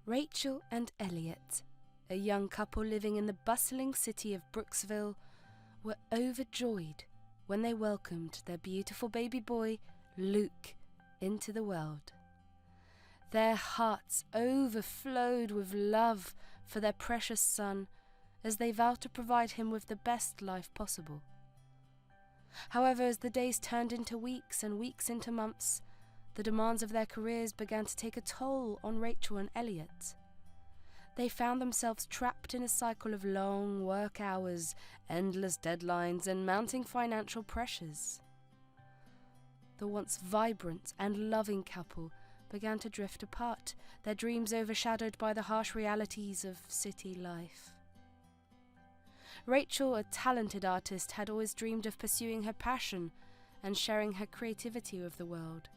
Rachel and Elliot, a young couple living in the bustling city of Brooksville, were overjoyed when they welcomed their beautiful baby boy, Luke, into the world. Their hearts overflowed with love for their precious son as they vowed to provide him with the best life possible. However, as the days turned into weeks and weeks into months, the demands of their careers began to take a toll on Rachel and Elliot. They found themselves trapped in a cycle of long work hours, endless deadlines, and mounting financial pressures. The once vibrant and loving couple began to drift apart, their dreams overshadowed by the harsh realities of city life. Rachel, a talented artist, had always dreamed of pursuing her passion and sharing her creativity with the world.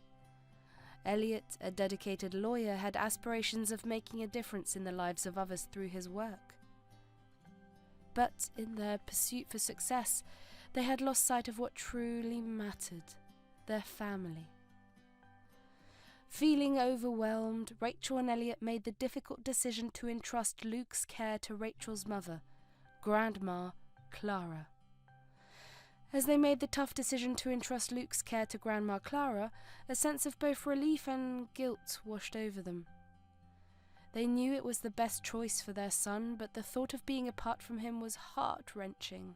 Elliot, a dedicated lawyer, had aspirations of making a difference in the lives of others through his work. But in their pursuit for success, they had lost sight of what truly mattered: their family. Feeling overwhelmed, Rachel and Elliot made the difficult decision to entrust Luke's care to Rachel's mother, Grandma Clara. As they made the tough decision to entrust Luke's care to Grandma Clara, a sense of both relief and guilt washed over them. They knew it was the best choice for their son, but the thought of being apart from him was heart-wrenching.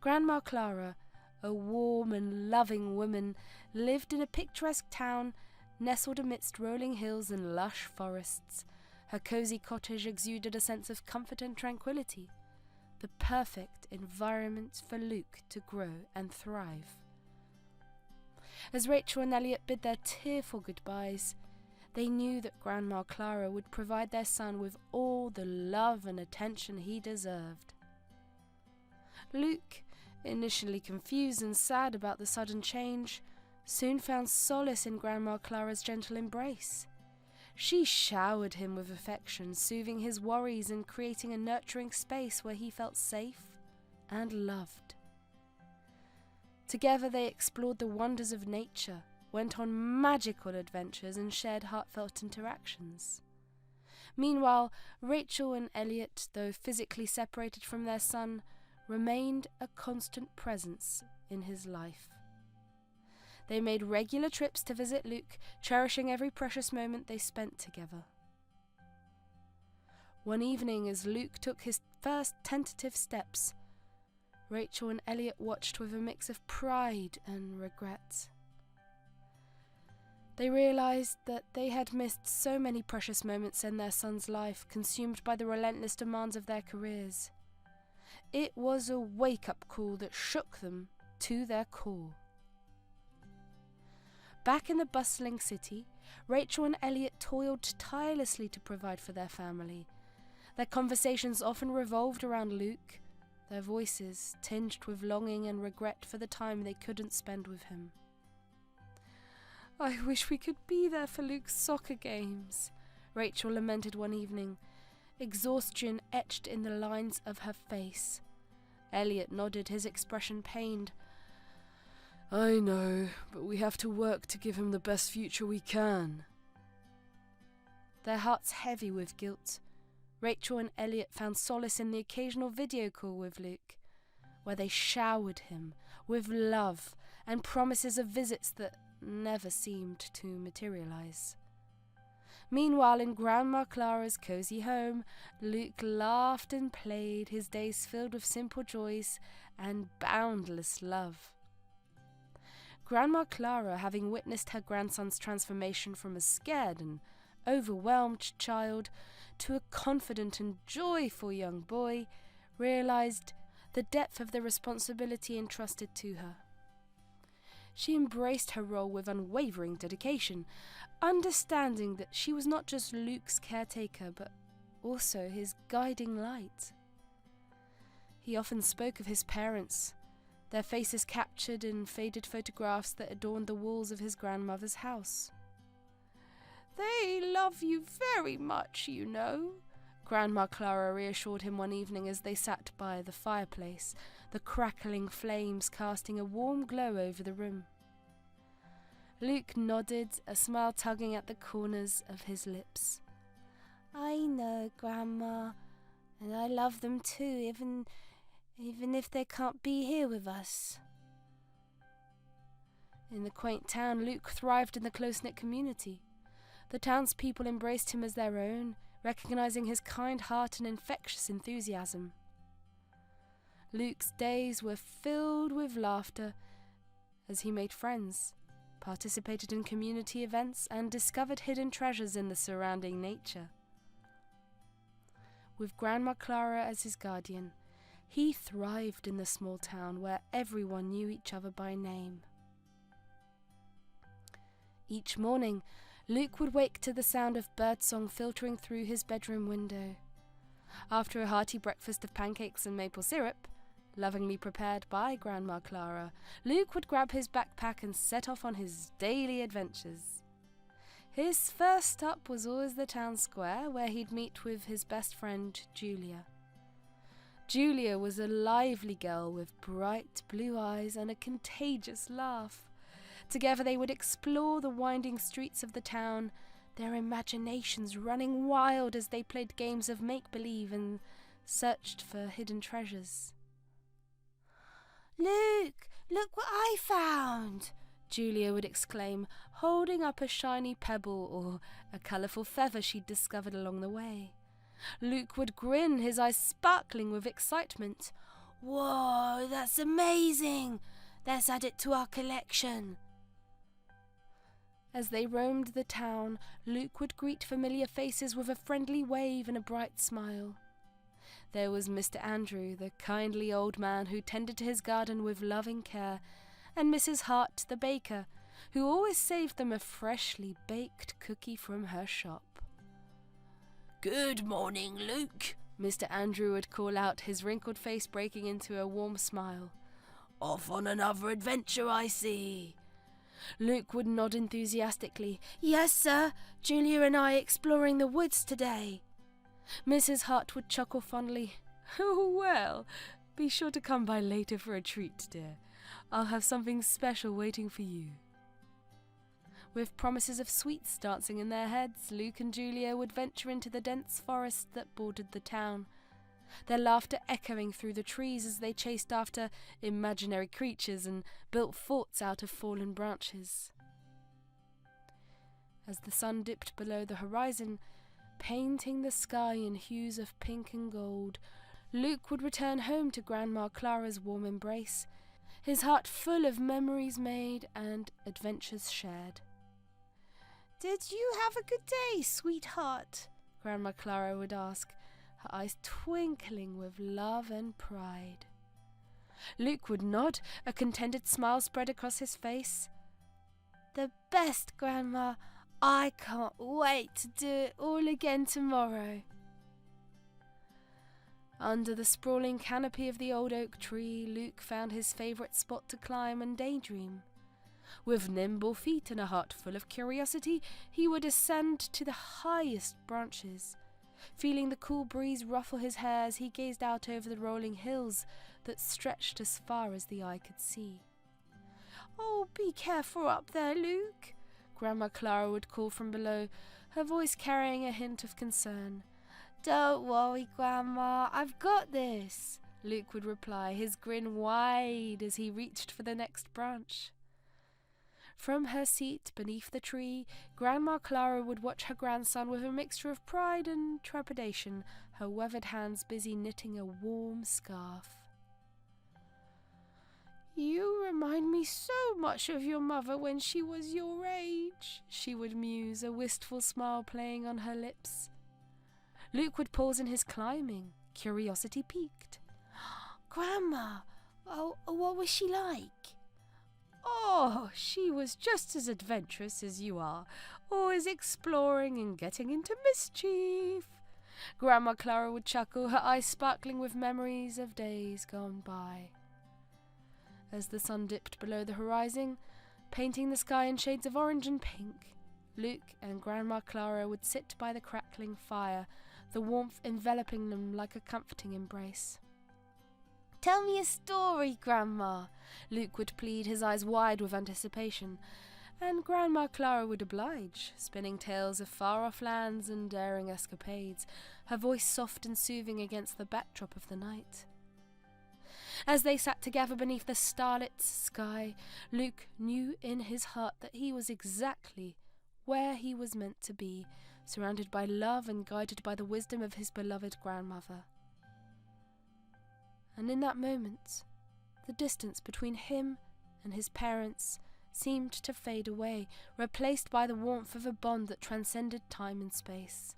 Grandma Clara, a warm and loving woman, lived in a picturesque town nestled amidst rolling hills and lush forests. Her cosy cottage exuded a sense of comfort and tranquility, the perfect environment for Luke to grow and thrive. As Rachel and Elliot bid their tearful goodbyes, they knew that Grandma Clara would provide their son with all the love and attention he deserved. Luke, initially confused and sad about the sudden change, soon found solace in Grandma Clara's gentle embrace. She showered him with affection, soothing his worries and creating a nurturing space where he felt safe and loved. Together they explored the wonders of nature, went on magical adventures, and shared heartfelt interactions. Meanwhile, Rachel and Elliot, though physically separated from their son, remained a constant presence in his life. They made regular trips to visit Luke, cherishing every precious moment they spent together. One evening, as Luke took his first tentative steps, Rachel and Elliot watched with a mix of pride and regret. They realized that they had missed so many precious moments in their son's life, consumed by the relentless demands of their careers. It was a wake-up call that shook them to their core. Back in the bustling city, Rachel and Elliot toiled tirelessly to provide for their family. Their conversations often revolved around Luke, their voices tinged with longing and regret for the time they couldn't spend with him. "I wish we could be there for Luke's soccer games," Rachel lamented one evening, exhaustion etched in the lines of her face. Elliot nodded, his expression pained. "I know, but we have to work to give him the best future we can." Their hearts heavy with guilt, Rachel and Elliot found solace in the occasional video call with Luke, where they showered him with love and promises of visits that never seemed to materialize. Meanwhile, in Grandma Clara's cozy home, Luke laughed and played, his days filled with simple joys and boundless love. Grandma Clara, having witnessed her grandson's transformation from a scared and overwhelmed child to a confident and joyful young boy, realized the depth of the responsibility entrusted to her. She embraced her role with unwavering dedication, understanding that she was not just Luke's caretaker, but also his guiding light. He often spoke of his parents, their faces captured in faded photographs that adorned the walls of his grandmother's house. "They love you very much, you know," Grandma Clara reassured him one evening as they sat by the fireplace, the crackling flames casting a warm glow over the room. Luke nodded, a smile tugging at the corners of his lips. I know, Grandma, and I love them too, even if they can't be here with us. In the quaint town, Luke thrived in the close-knit community. The townspeople embraced him as their own, recognizing his kind heart and infectious enthusiasm. Luke's days were filled with laughter as he made friends, participated in community events, and discovered hidden treasures in the surrounding nature. With Grandma Clara as his guardian, he thrived in the small town where everyone knew each other by name. Each morning, Luke would wake to the sound of birdsong filtering through his bedroom window. After a hearty breakfast of pancakes and maple syrup, lovingly prepared by Grandma Clara, Luke would grab his backpack and set off on his daily adventures. His first stop was always the town square, where he'd meet with his best friend, Julia. Julia was a lively girl with bright blue eyes and a contagious laugh. Together they would explore the winding streets of the town, their imaginations running wild as they played games of make-believe and searched for hidden treasures. "Luke, look what I found!" Julia would exclaim, holding up a shiny pebble or a colourful feather she'd discovered along the way. Luke would grin, his eyes sparkling with excitement. "Whoa, that's amazing! Let's add it to our collection." As they roamed the town, Luke would greet familiar faces with a friendly wave and a bright smile. There was Mr. Andrew, the kindly old man who tended to his garden with loving care, and Mrs. Hart, the baker, who always saved them a freshly baked cookie from her shop. "Good morning, Luke," Mr. Andrew would call out, his wrinkled face breaking into a warm smile. "Off on another adventure, I see." Luke would nod enthusiastically. "Yes, sir. Julia and I exploring the woods today." Mrs. Hart would chuckle fondly. "Oh, well, be sure to come by later for a treat, dear. I'll have something special waiting for you." With promises of sweets dancing in their heads, Luke and Julia would venture into the dense forest that bordered the town, their laughter echoing through the trees as they chased after imaginary creatures and built forts out of fallen branches. As the sun dipped below the horizon, painting the sky in hues of pink and gold, Luke would return home to Grandma Clara's warm embrace, his heart full of memories made and adventures shared. "Did you have a good day, sweetheart?" Grandma Clara would ask, her eyes twinkling with love and pride. Luke would nod, a contented smile spread across his face. "The best, Grandma. I can't wait to do it all again tomorrow." Under the sprawling canopy of the old oak tree, Luke found his favourite spot to climb and daydream. With nimble feet and a heart full of curiosity, he would ascend to the highest branches, feeling the cool breeze ruffle his hair as he gazed out over the rolling hills that stretched as far as the eye could see. "Oh, be careful up there, Luke," Grandma Clara would call from below, her voice carrying a hint of concern. "Don't worry, Grandma, I've got this," Luke would reply, his grin wide as he reached for the next branch. From her seat beneath the tree, Grandma Clara would watch her grandson with a mixture of pride and trepidation, her weathered hands busy knitting a warm scarf. "You remind me so much of your mother when she was your age," she would muse, a wistful smile playing on her lips. Luke would pause in his climbing, curiosity piqued. "Grandma, what was she like?" "Oh, she was just as adventurous as you are, always exploring and getting into mischief." Grandma Clara would chuckle, her eyes sparkling with memories of days gone by. As the sun dipped below the horizon, painting the sky in shades of orange and pink, Luke and Grandma Clara would sit by the crackling fire, the warmth enveloping them like a comforting embrace. "Tell me a story, Grandma," Luke would plead, his eyes wide with anticipation. And Grandma Clara would oblige, spinning tales of far-off lands and daring escapades, her voice soft and soothing against the backdrop of the night. As they sat together beneath the starlit sky, Luke knew in his heart that he was exactly where he was meant to be, surrounded by love and guided by the wisdom of his beloved grandmother. And in that moment, the distance between him and his parents seemed to fade away, replaced by the warmth of a bond that transcended time and space.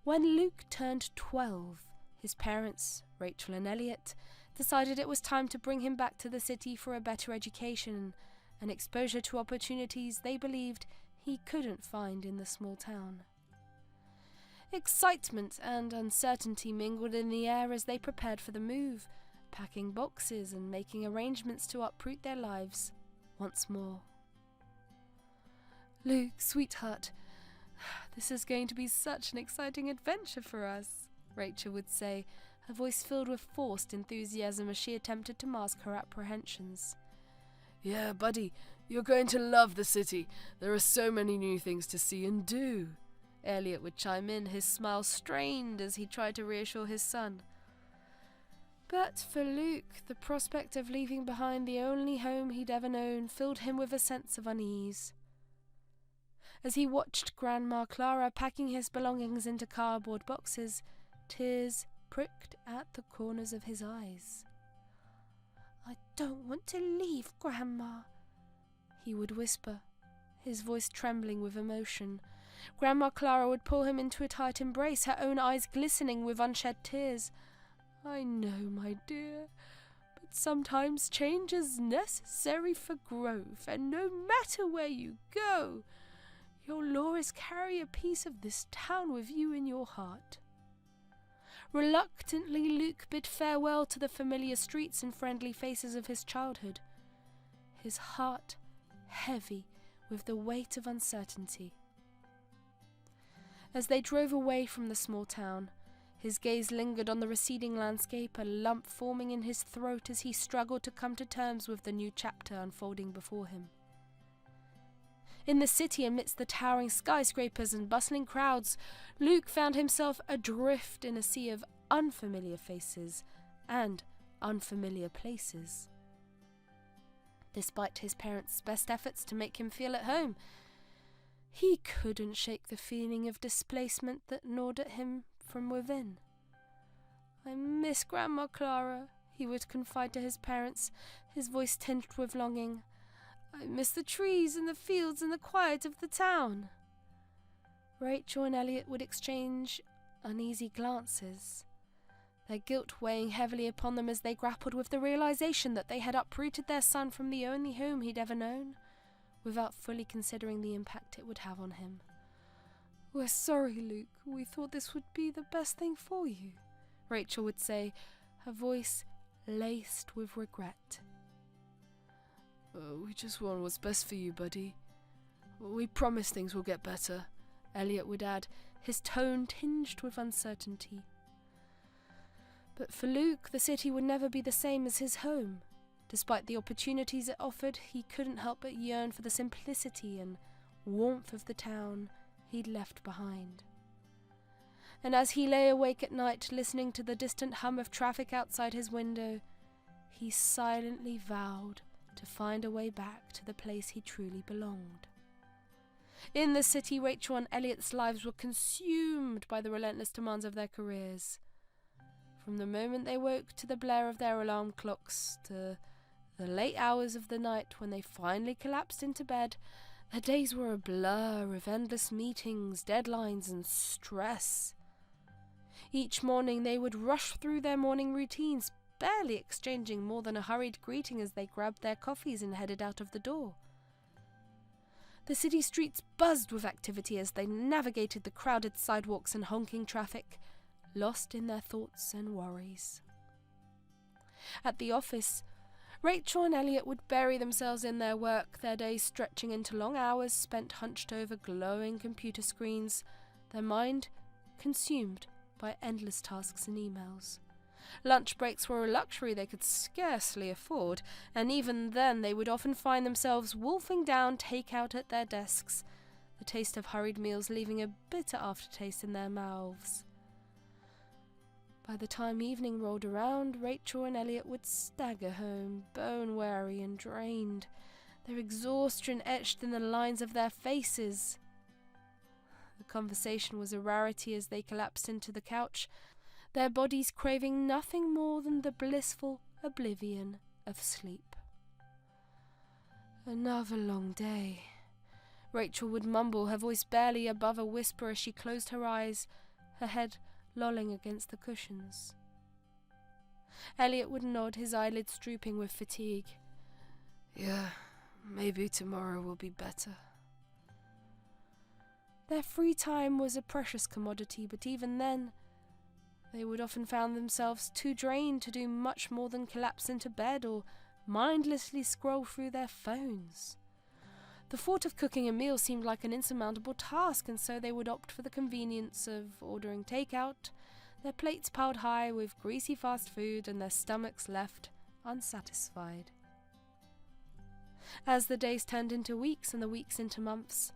When Luke turned 12, his parents, Rachel and Elliot, decided it was time to bring him back to the city for a better education and exposure to opportunities they believed he couldn't find in the small town. Excitement and uncertainty mingled in the air as they prepared for the move, packing boxes and making arrangements to uproot their lives once more. "Luke, sweetheart, this is going to be such an exciting adventure for us," Rachel would say, her voice filled with forced enthusiasm as she attempted to mask her apprehensions. "Yeah, buddy, you're going to love the city. There are so many new things to see and do," Elliot would chime in, his smile strained as he tried to reassure his son. But for Luke, the prospect of leaving behind the only home he'd ever known filled him with a sense of unease. As he watched Grandma Clara packing his belongings into cardboard boxes, tears pricked at the corners of his eyes. "I don't want to leave, Grandma," he would whisper, his voice trembling with emotion. Grandma Clara would pull him into a tight embrace, her own eyes glistening with unshed tears. "I know, my dear, but sometimes change is necessary for growth, and no matter where you go, you'll always carry a piece of this town with you in your heart." Reluctantly, Luke bid farewell to the familiar streets and friendly faces of his childhood, his heart heavy with the weight of uncertainty. As they drove away from the small town, his gaze lingered on the receding landscape, a lump forming in his throat as he struggled to come to terms with the new chapter unfolding before him. In the city, amidst the towering skyscrapers and bustling crowds, Luke found himself adrift in a sea of unfamiliar faces and unfamiliar places. Despite his parents' best efforts to make him feel at home, he couldn't shake the feeling of displacement that gnawed at him from within. "I miss Grandma Clara," he would confide to his parents, his voice tinged with longing. "I miss the trees and the fields and the quiet of the town." Rachel and Elliot would exchange uneasy glances, their guilt weighing heavily upon them as they grappled with the realization that they had uprooted their son from the only home he'd ever known, without fully considering the impact it would have on him. "We're sorry, Luke. We thought this would be the best thing for you," Rachel would say, her voice laced with regret. We just want what's best for you, buddy. We promise things will get better," Elliot would add, his tone tinged with uncertainty. But for Luke, the city would never be the same as his home. Despite the opportunities it offered, he couldn't help but yearn for the simplicity and warmth of the town he'd left behind. And as he lay awake at night, listening to the distant hum of traffic outside his window, he silently vowed to find a way back to the place he truly belonged. In the city, Rachel and Elliot's lives were consumed by the relentless demands of their careers. From the moment they woke to the blare of their alarm clocks, to the late hours of the night when they finally collapsed into bed, their days were a blur of endless meetings, deadlines, and stress. Each morning they would rush through their morning routines, barely exchanging more than a hurried greeting as they grabbed their coffees and headed out of the door. The city streets buzzed with activity as they navigated the crowded sidewalks and honking traffic, lost in their thoughts and worries. At the office, Rachel and Elliot would bury themselves in their work, their days stretching into long hours spent hunched over glowing computer screens, their mind consumed by endless tasks and emails. Lunch breaks were a luxury they could scarcely afford, and even then they would often find themselves wolfing down takeout at their desks, the taste of hurried meals leaving a bitter aftertaste in their mouths. By the time evening rolled around, Rachel and Elliot would stagger home, bone-weary and drained, their exhaustion etched in the lines of their faces. The conversation was a rarity as they collapsed into the couch, their bodies craving nothing more than the blissful oblivion of sleep. "Another long day," Rachel would mumble, her voice barely above a whisper as she closed her eyes, her head lolling against the cushions. Elliot would nod, his eyelids drooping with fatigue. "Yeah, maybe tomorrow will be better." Their free time was a precious commodity, but even then, they would often found themselves too drained to do much more than collapse into bed or mindlessly scroll through their phones. The thought of cooking a meal seemed like an insurmountable task, and so they would opt for the convenience of ordering takeout, their plates piled high with greasy fast food and their stomachs left unsatisfied. As the days turned into weeks and the weeks into months,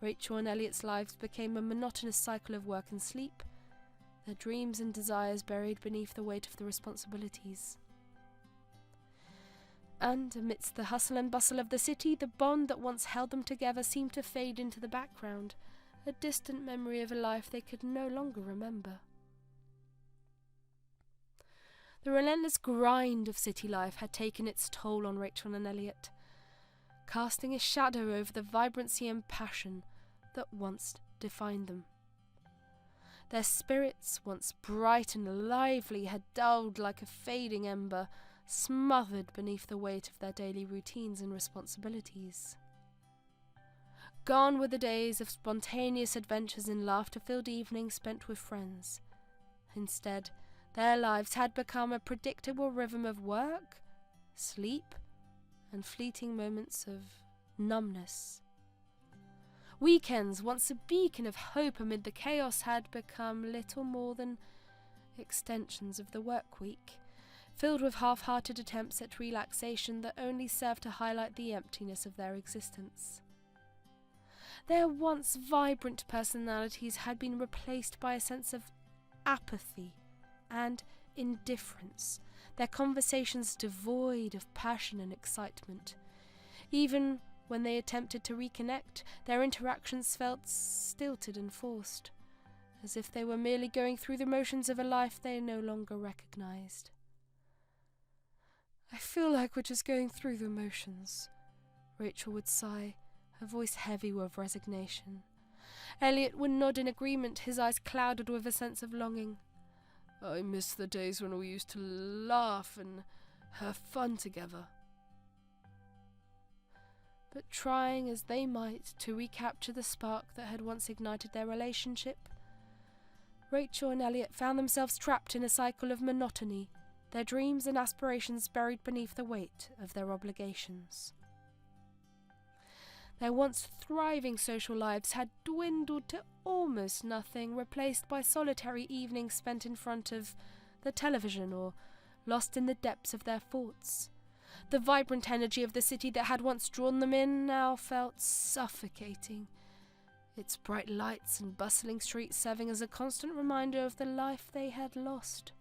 Rachel and Elliot's lives became a monotonous cycle of work and sleep, their dreams and desires buried beneath the weight of the responsibilities. And amidst the hustle and bustle of the city, the bond that once held them together seemed to fade into the background, a distant memory of a life they could no longer remember. The relentless grind of city life had taken its toll on Rachel and Elliot, casting a shadow over the vibrancy and passion that once defined them. Their spirits, once bright and lively, had dulled like a fading ember, smothered beneath the weight of their daily routines and responsibilities. Gone were the days of spontaneous adventures and laughter-filled evenings spent with friends. Instead, their lives had become a predictable rhythm of work, sleep, and fleeting moments of numbness. Weekends, once a beacon of hope amid the chaos, had become little more than extensions of the work week, filled with half-hearted attempts at relaxation that only served to highlight the emptiness of their existence. Their once vibrant personalities had been replaced by a sense of apathy and indifference, their conversations devoid of passion and excitement. Even when they attempted to reconnect, their interactions felt stilted and forced, as if they were merely going through the motions of a life they no longer recognized. "I feel like we're just going through the motions," Rachel would sigh, her voice heavy with resignation. Elliot would nod in agreement, his eyes clouded with a sense of longing. "I miss the days when we used to laugh and have fun together." But trying as they might to recapture the spark that had once ignited their relationship, Rachel and Elliot found themselves trapped in a cycle of monotony, their dreams and aspirations buried beneath the weight of their obligations. Their once thriving social lives had dwindled to almost nothing, replaced by solitary evenings spent in front of the television or lost in the depths of their thoughts. The vibrant energy of the city that had once drawn them in now felt suffocating, its bright lights and bustling streets serving as a constant reminder of the life they had lost.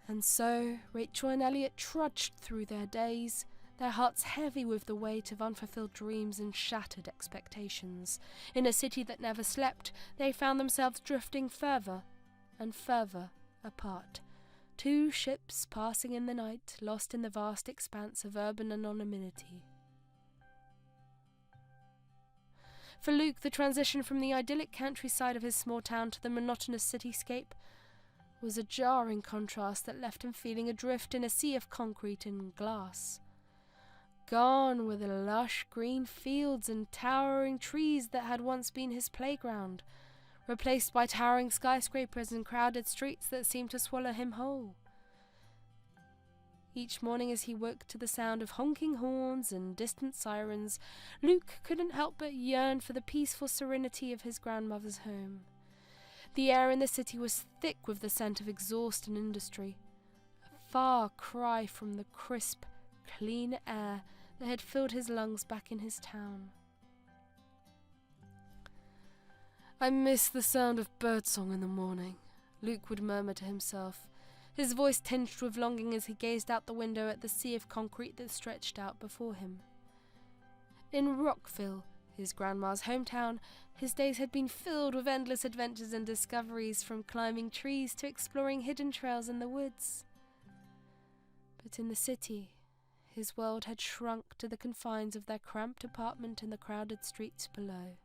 And so Rachel and Elliot trudged through their days, their hearts heavy with the weight of unfulfilled dreams and shattered expectations. In a city that never slept, they found themselves drifting further and further apart. Two ships passing in the night, lost in the vast expanse of urban anonymity. For Luke, the transition from the idyllic countryside of his small town to the monotonous cityscape was a jarring contrast that left him feeling adrift in a sea of concrete and glass. Gone were the lush green fields and towering trees that had once been his playground, replaced by towering skyscrapers and crowded streets that seemed to swallow him whole. Each morning as he woke to the sound of honking horns and distant sirens, Luke couldn't help but yearn for the peaceful serenity of his grandmother's home. The air in the city was thick with the scent of exhaust and industry, a far cry from the crisp, clean air that had filled his lungs back in his town. I miss the sound of birdsong in the morning, Luke would murmur to himself, his voice tinged with longing as he gazed out the window at the sea of concrete that stretched out before him. In Rockville, his grandma's hometown, his days had been filled with endless adventures and discoveries, from climbing trees to exploring hidden trails in the woods. But in the city, his world had shrunk to the confines of their cramped apartment and the crowded streets below.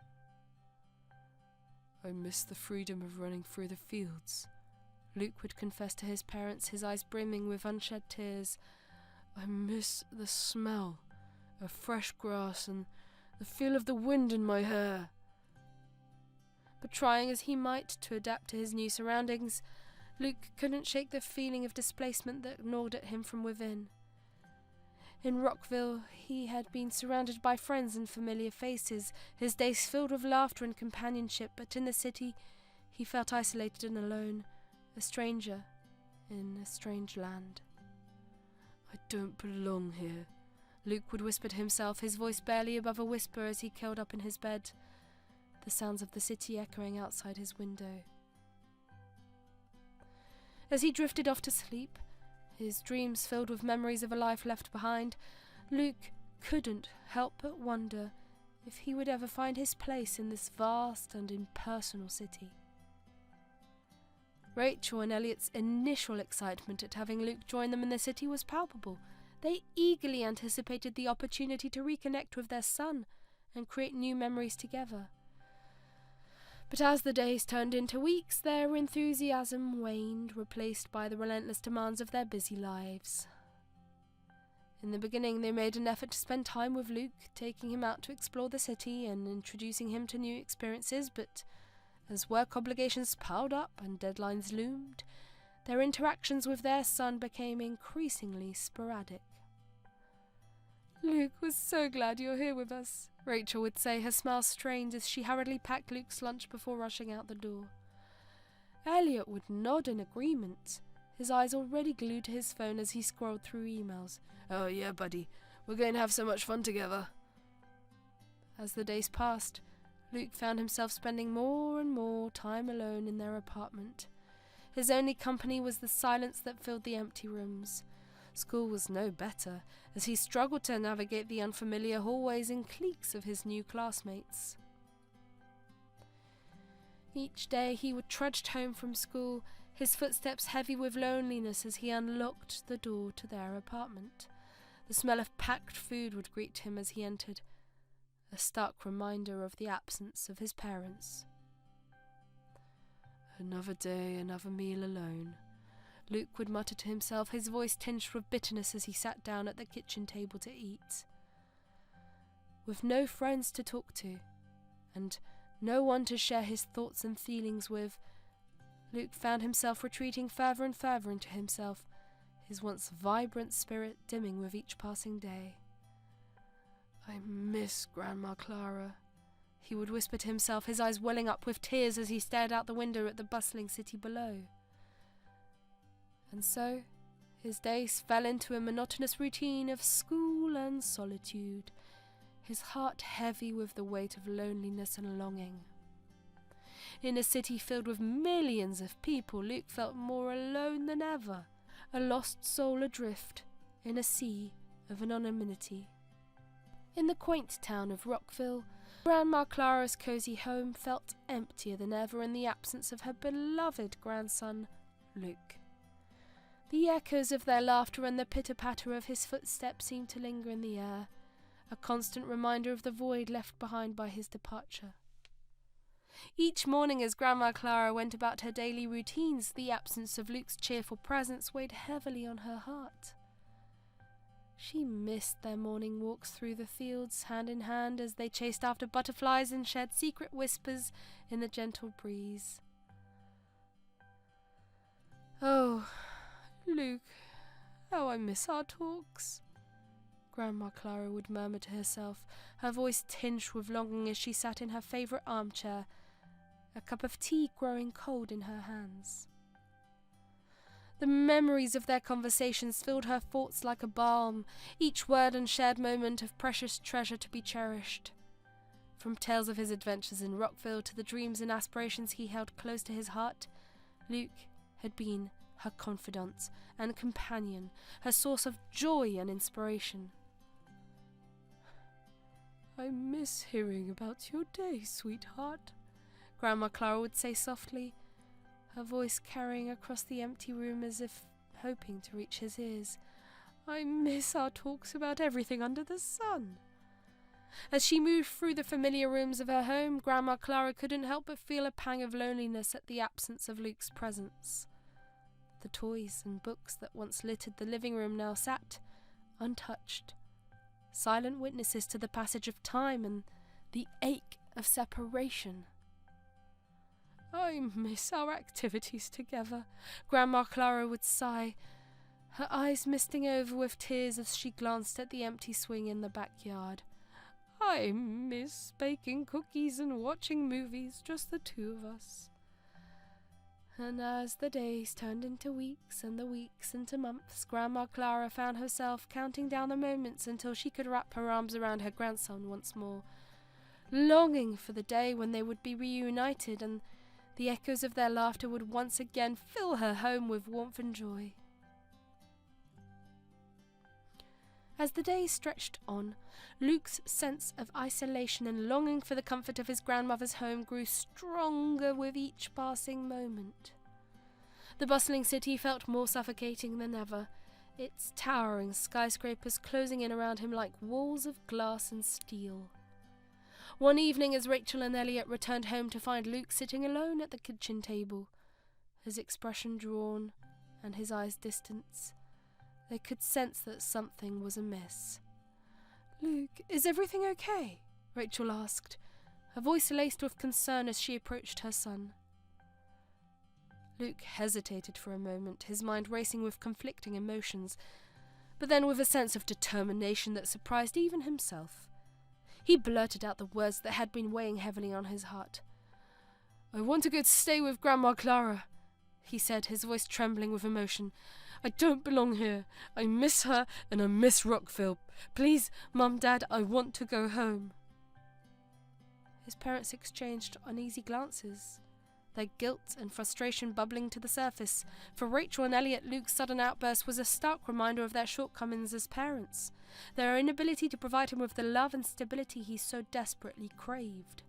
I miss the freedom of running through the fields, Luke would confess to his parents, his eyes brimming with unshed tears. I miss the smell of fresh grass and the feel of the wind in my hair. But trying as he might to adapt to his new surroundings, Luke couldn't shake the feeling of displacement that gnawed at him from within. In Rockville, he had been surrounded by friends and familiar faces, his days filled with laughter and companionship, but in the city, he felt isolated and alone, a stranger in a strange land. I don't belong here, Luke would whisper to himself, his voice barely above a whisper as he curled up in his bed, the sounds of the city echoing outside his window. As he drifted off to sleep, his dreams filled with memories of a life left behind, Luke couldn't help but wonder if he would ever find his place in this vast and impersonal city. Rachel and Elliot's initial excitement at having Luke join them in the city was palpable. They eagerly anticipated the opportunity to reconnect with their son and create new memories together. But as the days turned into weeks, their enthusiasm waned, replaced by the relentless demands of their busy lives. In the beginning, they made an effort to spend time with Luke, taking him out to explore the city and introducing him to new experiences, but as work obligations piled up and deadlines loomed, their interactions with their son became increasingly sporadic. "Luke, we're so glad you're here with us," Rachel would say, her smile strained as she hurriedly packed Luke's lunch before rushing out the door. Elliot would nod in agreement, his eyes already glued to his phone as he scrolled through emails. "Oh yeah, buddy, we're going to have so much fun together." As the days passed, Luke found himself spending more and more time alone in their apartment. His only company was the silence that filled the empty rooms. School was no better, as he struggled to navigate the unfamiliar hallways and cliques of his new classmates. Each day he would trudge home from school, his footsteps heavy with loneliness as he unlocked the door to their apartment. The smell of packed food would greet him as he entered, a stark reminder of the absence of his parents. "Another day, another meal alone," Luke would mutter to himself, his voice tinged with bitterness as he sat down at the kitchen table to eat. With no friends to talk to, and no one to share his thoughts and feelings with, Luke found himself retreating further and further into himself, his once vibrant spirit dimming with each passing day. "I miss Grandma Clara," he would whisper to himself, his eyes welling up with tears as he stared out the window at the bustling city below. And so, his days fell into a monotonous routine of school and solitude, his heart heavy with the weight of loneliness and longing. In a city filled with millions of people, Luke felt more alone than ever, a lost soul adrift in a sea of anonymity. In the quaint town of Rockville, Grandma Clara's cosy home felt emptier than ever in the absence of her beloved grandson, Luke. The echoes of their laughter and the pitter-patter of his footsteps seemed to linger in the air, a constant reminder of the void left behind by his departure. Each morning as Grandma Clara went about her daily routines, the absence of Luke's cheerful presence weighed heavily on her heart. She missed their morning walks through the fields, hand in hand, as they chased after butterflies and shared secret whispers in the gentle breeze. "Oh, Luke, how I miss our talks," Grandma Clara would murmur to herself, her voice tinged with longing as she sat in her favourite armchair, a cup of tea growing cold in her hands. The memories of their conversations filled her thoughts like a balm, each word and shared moment of precious treasure to be cherished. From tales of his adventures in Rockville to the dreams and aspirations he held close to his heart, Luke had been her confidant and companion, her source of joy and inspiration. "I miss hearing about your day, sweetheart," Grandma Clara would say softly, her voice carrying across the empty room as if hoping to reach his ears. "I miss our talks about everything under the sun." As she moved through the familiar rooms of her home, Grandma Clara couldn't help but feel a pang of loneliness at the absence of Luke's presence. The toys and books that once littered the living room now sat, untouched, silent witnesses to the passage of time and the ache of separation. "I miss our activities together," Grandma Clara would sigh, her eyes misting over with tears as she glanced at the empty swing in the backyard. "I miss baking cookies and watching movies, just the two of us." And as the days turned into weeks and the weeks into months, Grandma Clara found herself counting down the moments until she could wrap her arms around her grandson once more, longing for the day when they would be reunited and the echoes of their laughter would once again fill her home with warmth and joy. As the days stretched on, Luke's sense of isolation and longing for the comfort of his grandmother's home grew stronger with each passing moment. The bustling city felt more suffocating than ever, its towering skyscrapers closing in around him like walls of glass and steel. One evening, as Rachel and Elliot returned home to find Luke sitting alone at the kitchen table, his expression drawn and his eyes distant, they could sense that something was amiss. "Luke, is everything okay?" Rachel asked, her voice laced with concern as she approached her son. Luke hesitated for a moment, his mind racing with conflicting emotions, but then with a sense of determination that surprised even himself. He blurted out the words that had been weighing heavily on his heart. "I want to go to stay with Grandma Clara," he said, his voice trembling with emotion. "I don't belong here. I miss her and I miss Rockville. Please, Mum, Dad, I want to go home." His parents exchanged uneasy glances, their guilt and frustration bubbling to the surface. For Rachel and Elliot, Luke's sudden outburst was a stark reminder of their shortcomings as parents, their inability to provide him with the love and stability he so desperately craved.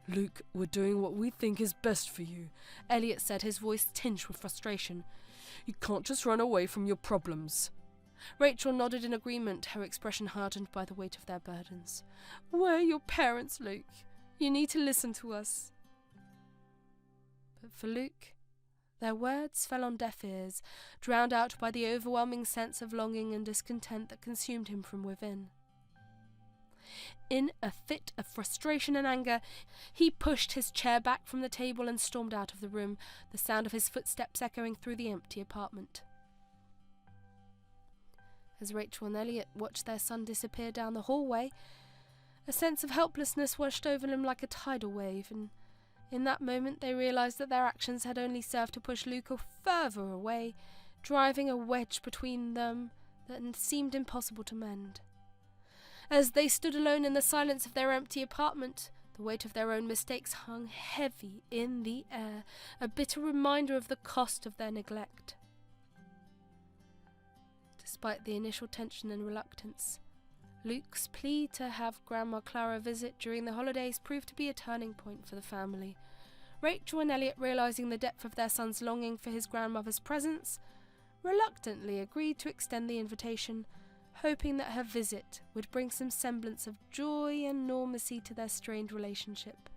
"Luke, we're doing what we think is best for you," Elliot said, his voice tinged with frustration. "You can't just run away from your problems." Rachel nodded in agreement, her expression hardened by the weight of their burdens. "We're your parents, Luke. You need to listen to us." But for Luke, their words fell on deaf ears, drowned out by the overwhelming sense of longing and discontent that consumed him from within. In a fit of frustration and anger, he pushed his chair back from the table and stormed out of the room, the sound of his footsteps echoing through the empty apartment. As Rachel and Elliot watched their son disappear down the hallway, a sense of helplessness washed over them like a tidal wave, and in that moment they realised that their actions had only served to push Luke further away, driving a wedge between them that seemed impossible to mend. As they stood alone in the silence of their empty apartment, the weight of their own mistakes hung heavy in the air, a bitter reminder of the cost of their neglect. Despite the initial tension and reluctance, Luke's plea to have Grandma Clara visit during the holidays proved to be a turning point for the family. Rachel and Elliot, realising the depth of their son's longing for his grandmother's presence, reluctantly agreed to extend the invitation, hoping that her visit would bring some semblance of joy and normalcy to their strained relationship.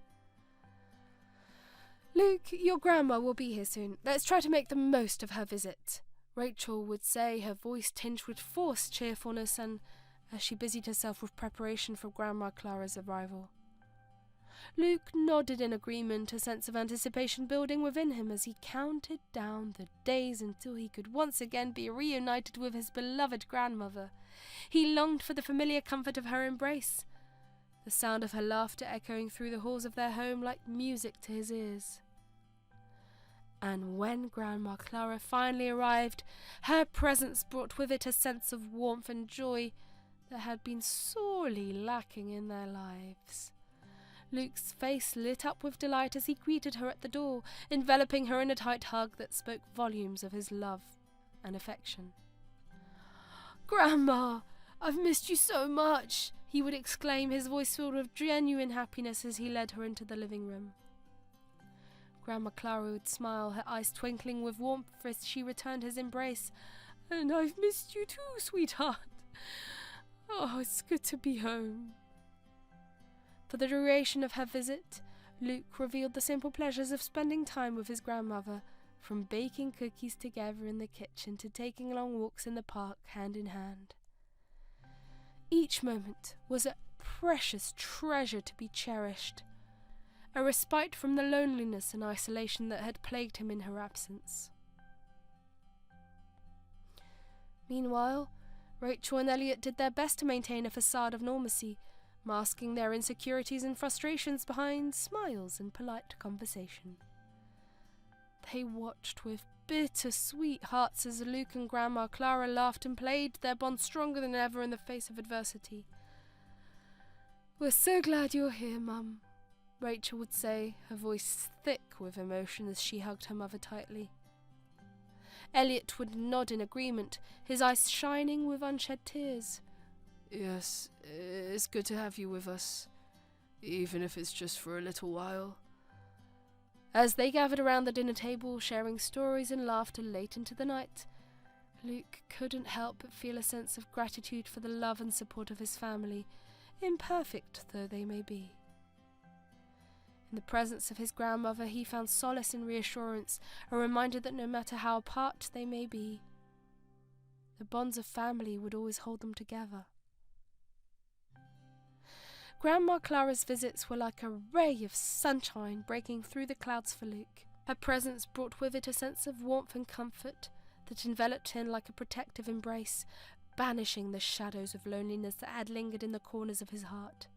"Luke, your grandma will be here soon. Let's try to make the most of her visit," Rachel would say, her voice tinged with forced cheerfulness, and as she busied herself with preparation for Grandma Clara's arrival. Luke nodded in agreement, a sense of anticipation building within him as he counted down the days until he could once again be reunited with his beloved grandmother. He longed for the familiar comfort of her embrace, the sound of her laughter echoing through the halls of their home like music to his ears. And when Grandma Clara finally arrived, her presence brought with it a sense of warmth and joy that had been sorely lacking in their lives. Luke's face lit up with delight as he greeted her at the door, enveloping her in a tight hug that spoke volumes of his love and affection. "Grandma, I've missed you so much," he would exclaim, his voice filled with genuine happiness as he led her into the living room. Grandma Clara would smile, her eyes twinkling with warmth as she returned his embrace. "And I've missed you too, sweetheart. Oh, it's good to be home." For the duration of her visit, Luke revealed the simple pleasures of spending time with his grandmother, from baking cookies together in the kitchen to taking long walks in the park hand in hand. Each moment was a precious treasure to be cherished, a respite from the loneliness and isolation that had plagued him in her absence. Meanwhile, Rachel and Elliot did their best to maintain a facade of normalcy, masking their insecurities and frustrations behind smiles and polite conversation. They watched with bitter-sweet hearts as Luke and Grandma Clara laughed and played, their bond stronger than ever in the face of adversity. "We're so glad you're here, Mum," Rachel would say, her voice thick with emotion as she hugged her mother tightly. Elliot would nod in agreement, his eyes shining with unshed tears. "Yes, it's good to have you with us, even if it's just for a little while." As they gathered around the dinner table, sharing stories and laughter late into the night, Luke couldn't help but feel a sense of gratitude for the love and support of his family, imperfect though they may be. In the presence of his grandmother, he found solace and reassurance, a reminder that no matter how apart they may be, the bonds of family would always hold them together. Grandma Clara's visits were like a ray of sunshine breaking through the clouds for Luke. Her presence brought with it a sense of warmth and comfort that enveloped him like a protective embrace, banishing the shadows of loneliness that had lingered in the corners of his heart.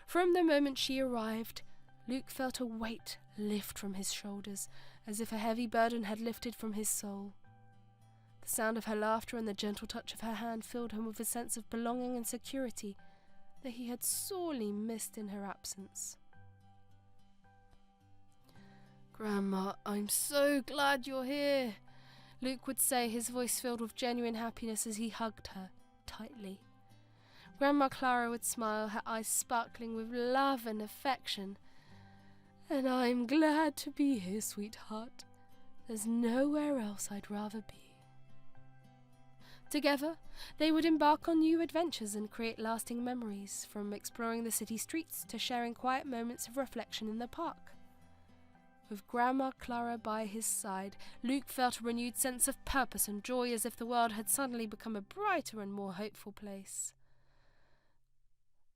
From the moment she arrived, Luke felt a weight lift from his shoulders, as if a heavy burden had lifted from his soul. The sound of her laughter and the gentle touch of her hand filled him with a sense of belonging and security that he had sorely missed in her absence. "Grandma, I'm so glad you're here," Luke would say, his voice filled with genuine happiness as he hugged her tightly. Grandma Clara would smile, her eyes sparkling with love and affection. "And I'm glad to be here, sweetheart. There's nowhere else I'd rather be." Together, they would embark on new adventures and create lasting memories, from exploring the city streets to sharing quiet moments of reflection in the park. With Grandma Clara by his side, Luke felt a renewed sense of purpose and joy, as if the world had suddenly become a brighter and more hopeful place.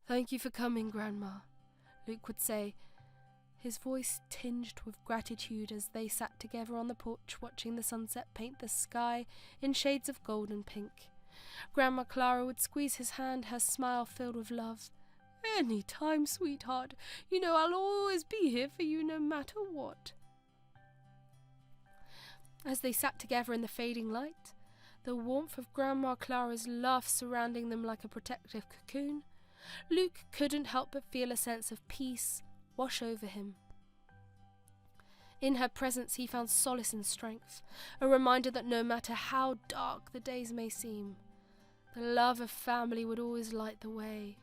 "Thank you for coming, Grandma," Luke would say, his voice tinged with gratitude as they sat together on the porch watching the sunset paint the sky in shades of gold and pink. Grandma Clara would squeeze his hand, her smile filled with love. "Any time, sweetheart. You know I'll always be here for you no matter what." As they sat together in the fading light, the warmth of Grandma Clara's laugh surrounding them like a protective cocoon, Luke couldn't help but feel a sense of peace wash over him. In her presence he found solace and strength, a reminder that no matter how dark the days may seem, the love of family would always light the way.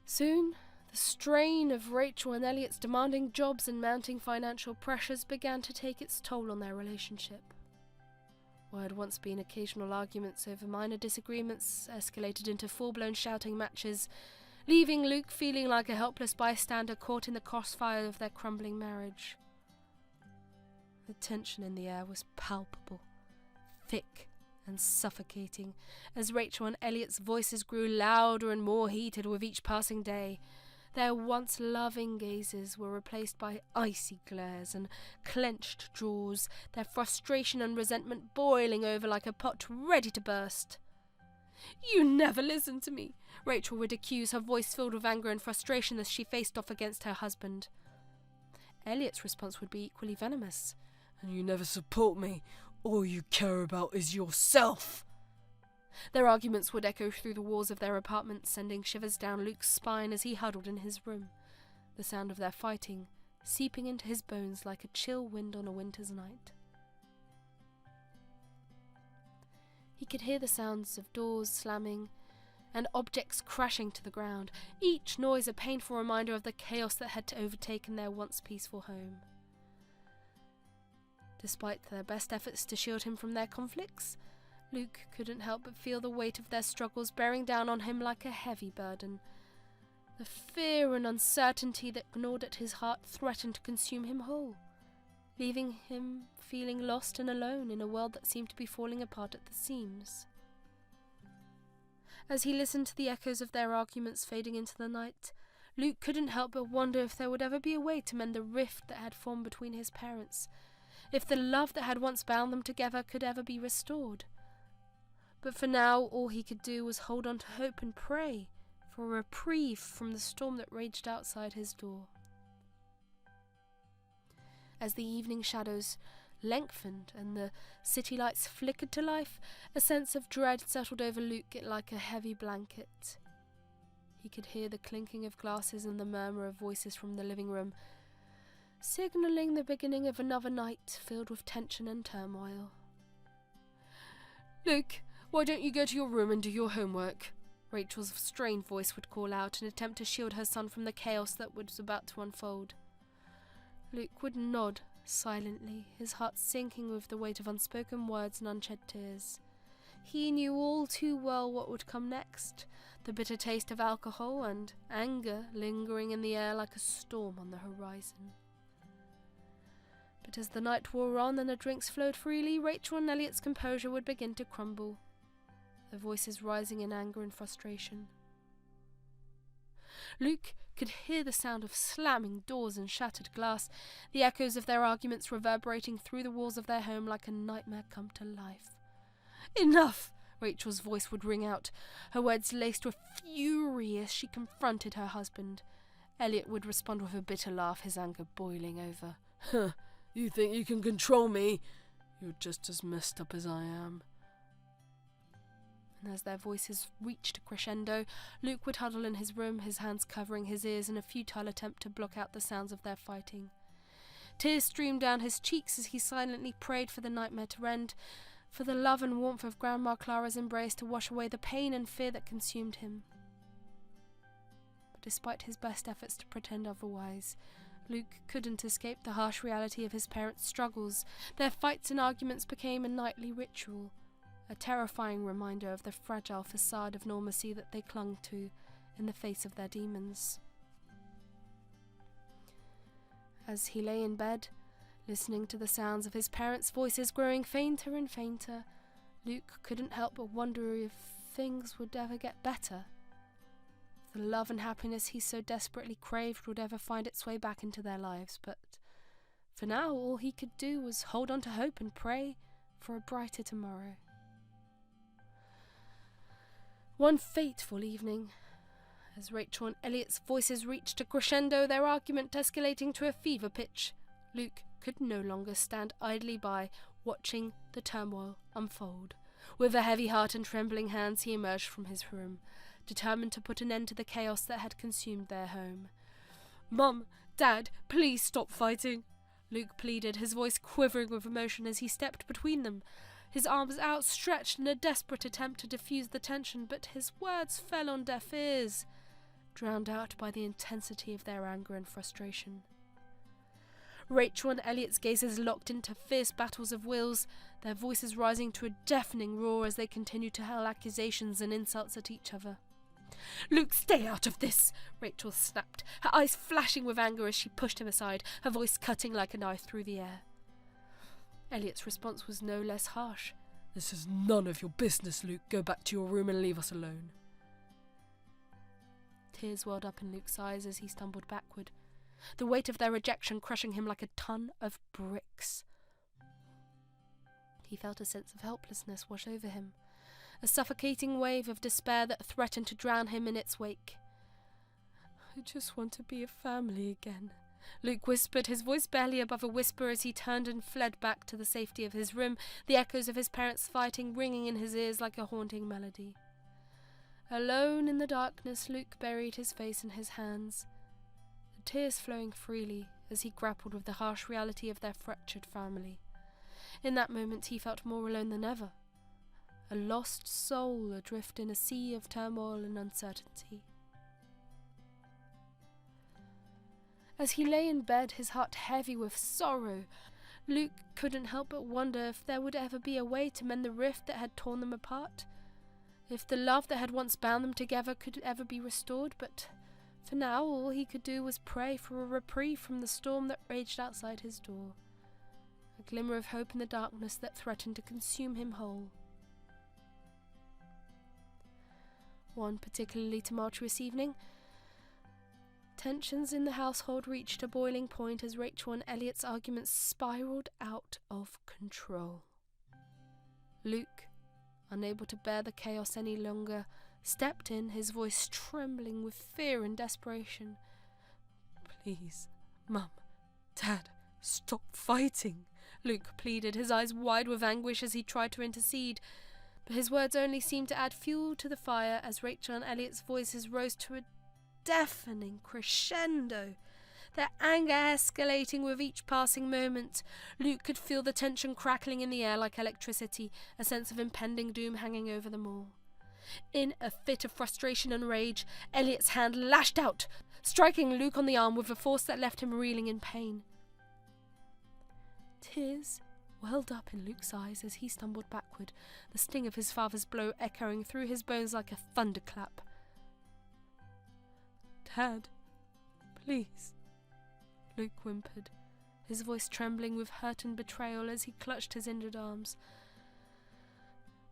Soon, the strain of Rachel and Elliot's demanding jobs and mounting financial pressures began to take its toll on their relationship. What had once been occasional arguments over minor disagreements escalated into full-blown shouting matches, leaving Luke feeling like a helpless bystander caught in the crossfire of their crumbling marriage. The tension in the air was palpable, thick and suffocating, as Rachel and Elliot's voices grew louder and more heated with each passing day. Their once loving gazes were replaced by icy glares and clenched jaws, their frustration and resentment boiling over like a pot ready to burst. You never listen to me, Rachel would accuse, her voice filled with anger and frustration as she faced off against her husband. Elliot's response would be equally venomous. And you never support me. All you care about is yourself. Their arguments would echo through the walls of their apartment, sending shivers down Luke's spine as he huddled in his room, the sound of their fighting seeping into his bones like a chill wind on a winter's night. He could hear the sounds of doors slamming and objects crashing to the ground, each noise a painful reminder of the chaos that had overtaken their once peaceful home. Despite their best efforts to shield him from their conflicts, Luke couldn't help but feel the weight of their struggles bearing down on him like a heavy burden. The fear and uncertainty that gnawed at his heart threatened to consume him whole, leaving him feeling lost and alone in a world that seemed to be falling apart at the seams. As he listened to the echoes of their arguments fading into the night, Luke couldn't help but wonder if there would ever be a way to mend the rift that had formed between his parents, if the love that had once bound them together could ever be restored. But for now, all he could do was hold on to hope and pray for a reprieve from the storm that raged outside his door. As the evening shadows lengthened and the city lights flickered to life, a sense of dread settled over Luke like a heavy blanket. He could hear the clinking of glasses and the murmur of voices from the living room, signalling the beginning of another night filled with tension and turmoil. "Luke, why don't you go to your room and do your homework?" Rachel's strained voice would call out in an attempt to shield her son from the chaos that was about to unfold. Luke would nod silently, his heart sinking with the weight of unspoken words and unshed tears. He knew all too well what would come next, the bitter taste of alcohol and anger lingering in the air like a storm on the horizon. But as the night wore on and the drinks flowed freely, Rachel and Elliot's composure would begin to crumble, their voices rising in anger and frustration. Luke could hear the sound of slamming doors and shattered glass, the echoes of their arguments reverberating through the walls of their home like a nightmare come to life. "Enough!" Rachel's voice would ring out, her words laced with fury as she confronted her husband. Elliot would respond with a bitter laugh, his anger boiling over. "Huh, you think you can control me? You're just as messed up as I am." And as their voices reached a crescendo, Luke would huddle in his room, his hands covering his ears in a futile attempt to block out the sounds of their fighting. Tears streamed down his cheeks as he silently prayed for the nightmare to end, for the love and warmth of Grandma Clara's embrace to wash away the pain and fear that consumed him. But despite his best efforts to pretend otherwise, Luke couldn't escape the harsh reality of his parents' struggles. Their fights and arguments became a nightly ritual, a terrifying reminder of the fragile facade of normalcy that they clung to in the face of their demons. As he lay in bed, listening to the sounds of his parents' voices growing fainter and fainter, Luke couldn't help but wonder if things would ever get better. If the love and happiness he so desperately craved would ever find its way back into their lives, but for now all he could do was hold on to hope and pray for a brighter tomorrow. One fateful evening, as Rachel and Elliot's voices reached a crescendo, their argument escalating to a fever pitch, Luke could no longer stand idly by, watching the turmoil unfold. With a heavy heart and trembling hands, he emerged from his room, determined to put an end to the chaos that had consumed their home. "Mum, Dad, please stop fighting," Luke pleaded, his voice quivering with emotion as he stepped between them, his arms outstretched in a desperate attempt to diffuse the tension, but his words fell on deaf ears, drowned out by the intensity of their anger and frustration. Rachel and Elliot's gazes locked into fierce battles of wills, their voices rising to a deafening roar as they continued to hurl accusations and insults at each other. "Luke, stay out of this!" Rachel snapped, her eyes flashing with anger as she pushed him aside, her voice cutting like a knife through the air. Elliot's response was no less harsh. "This is none of your business, Luke. Go back to your room and leave us alone." Tears welled up in Luke's eyes as he stumbled backward, the weight of their rejection crushing him like a ton of bricks. He felt a sense of helplessness wash over him, a suffocating wave of despair that threatened to drown him in its wake. "I just want to be a family again," Luke whispered, his voice barely above a whisper as he turned and fled back to the safety of his room, the echoes of his parents' fighting ringing in his ears like a haunting melody. Alone in the darkness, Luke buried his face in his hands, the tears flowing freely as he grappled with the harsh reality of their fractured family. In that moment he felt more alone than ever, a lost soul adrift in a sea of turmoil and uncertainty. As he lay in bed, his heart heavy with sorrow, Luke couldn't help but wonder if there would ever be a way to mend the rift that had torn them apart, if the love that had once bound them together could ever be restored, but for now all he could do was pray for a reprieve from the storm that raged outside his door, a glimmer of hope in the darkness that threatened to consume him whole. One particularly tumultuous evening, tensions in the household reached a boiling point as Rachel and Elliot's arguments spiraled out of control. Luke, unable to bear the chaos any longer, stepped in, his voice trembling with fear and desperation. "Please, Mum, Dad, stop fighting," Luke pleaded, his eyes wide with anguish as he tried to intercede, but his words only seemed to add fuel to the fire as Rachel and Elliot's voices rose to a deafening crescendo, their anger escalating with each passing moment. Luke could feel the tension crackling in the air like electricity, a sense of impending doom hanging over them all. In a fit of frustration and rage, Elliot's hand lashed out, striking Luke on the arm with a force that left him reeling in pain. Tears welled up in Luke's eyes as he stumbled backward, the sting of his father's blow echoing through his bones like a thunderclap. "Dad, please," Luke whimpered, his voice trembling with hurt and betrayal as he clutched his injured arms.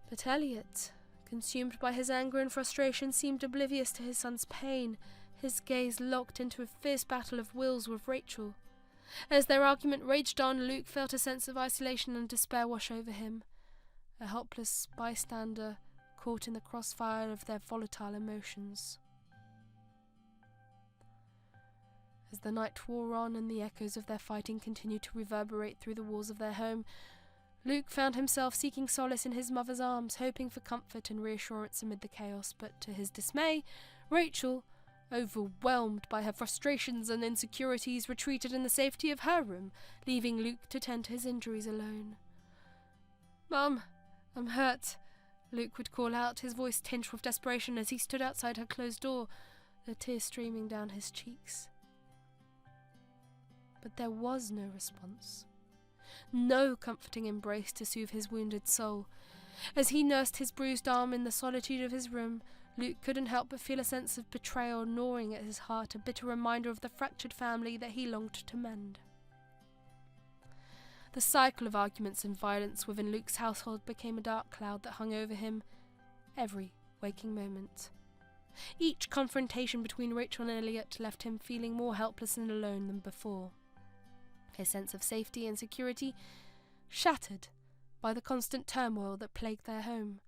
But Elliot, consumed by his anger and frustration, seemed oblivious to his son's pain, his gaze locked into a fierce battle of wills with Rachel. As their argument raged on, Luke felt a sense of isolation and despair wash over him, a helpless bystander caught in the crossfire of their volatile emotions. As the night wore on and the echoes of their fighting continued to reverberate through the walls of their home, Luke found himself seeking solace in his mother's arms, hoping for comfort and reassurance amid the chaos, but to his dismay, Rachel, overwhelmed by her frustrations and insecurities, retreated in the safety of her room, leaving Luke to tend to his injuries alone. "Mum, I'm hurt," Luke would call out, his voice tinged with desperation as he stood outside her closed door, the tears streaming down his cheeks. But there was no response. No comforting embrace to soothe his wounded soul. As he nursed his bruised arm in the solitude of his room, Luke couldn't help but feel a sense of betrayal gnawing at his heart, a bitter reminder of the fractured family that he longed to mend. The cycle of arguments and violence within Luke's household became a dark cloud that hung over him every waking moment. Each confrontation between Rachel and Elliot left him feeling more helpless and alone than before. His sense of safety and security shattered by the constant turmoil that plagued their home.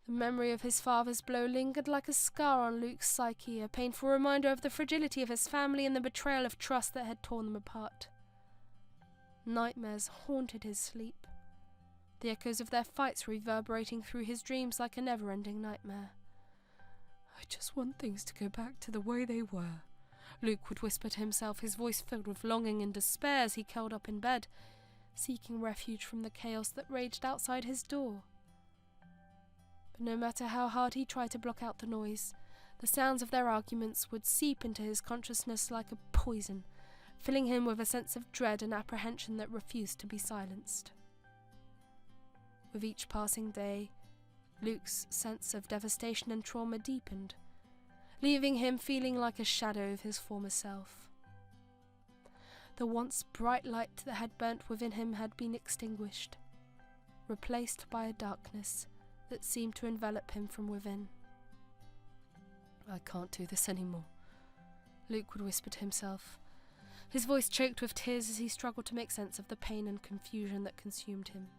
The memory of his father's blow lingered like a scar on Luke's psyche, a painful reminder of the fragility of his family and the betrayal of trust that had torn them apart. Nightmares haunted his sleep, the echoes of their fights reverberating through his dreams like a never-ending nightmare. "I just want things to go back to the way they were," Luke would whisper to himself, his voice filled with longing and despair as he curled up in bed, seeking refuge from the chaos that raged outside his door. But no matter how hard he tried to block out the noise, the sounds of their arguments would seep into his consciousness like a poison, filling him with a sense of dread and apprehension that refused to be silenced. With each passing day, Luke's sense of devastation and trauma deepened, leaving him feeling like a shadow of his former self. The once bright light that had burnt within him had been extinguished, replaced by a darkness that seemed to envelop him from within. "I can't do this anymore," Luke would whisper to himself, his voice choked with tears as he struggled to make sense of the pain and confusion that consumed him.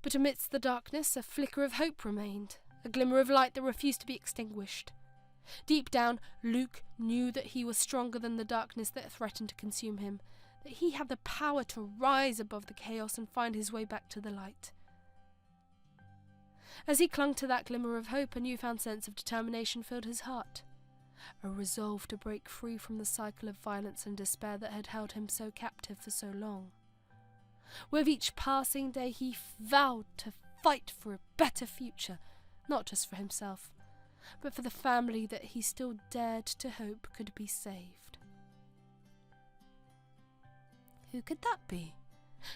But amidst the darkness, a flicker of hope remained, a glimmer of light that refused to be extinguished. Deep down, Luke knew that he was stronger than the darkness that threatened to consume him, that he had the power to rise above the chaos and find his way back to the light. As he clung to that glimmer of hope, a newfound sense of determination filled his heart, a resolve to break free from the cycle of violence and despair that had held him so captive for so long. With each passing day he vowed to fight for a better future, not just for himself, but for the family that he still dared to hope could be saved. "Who could that be?"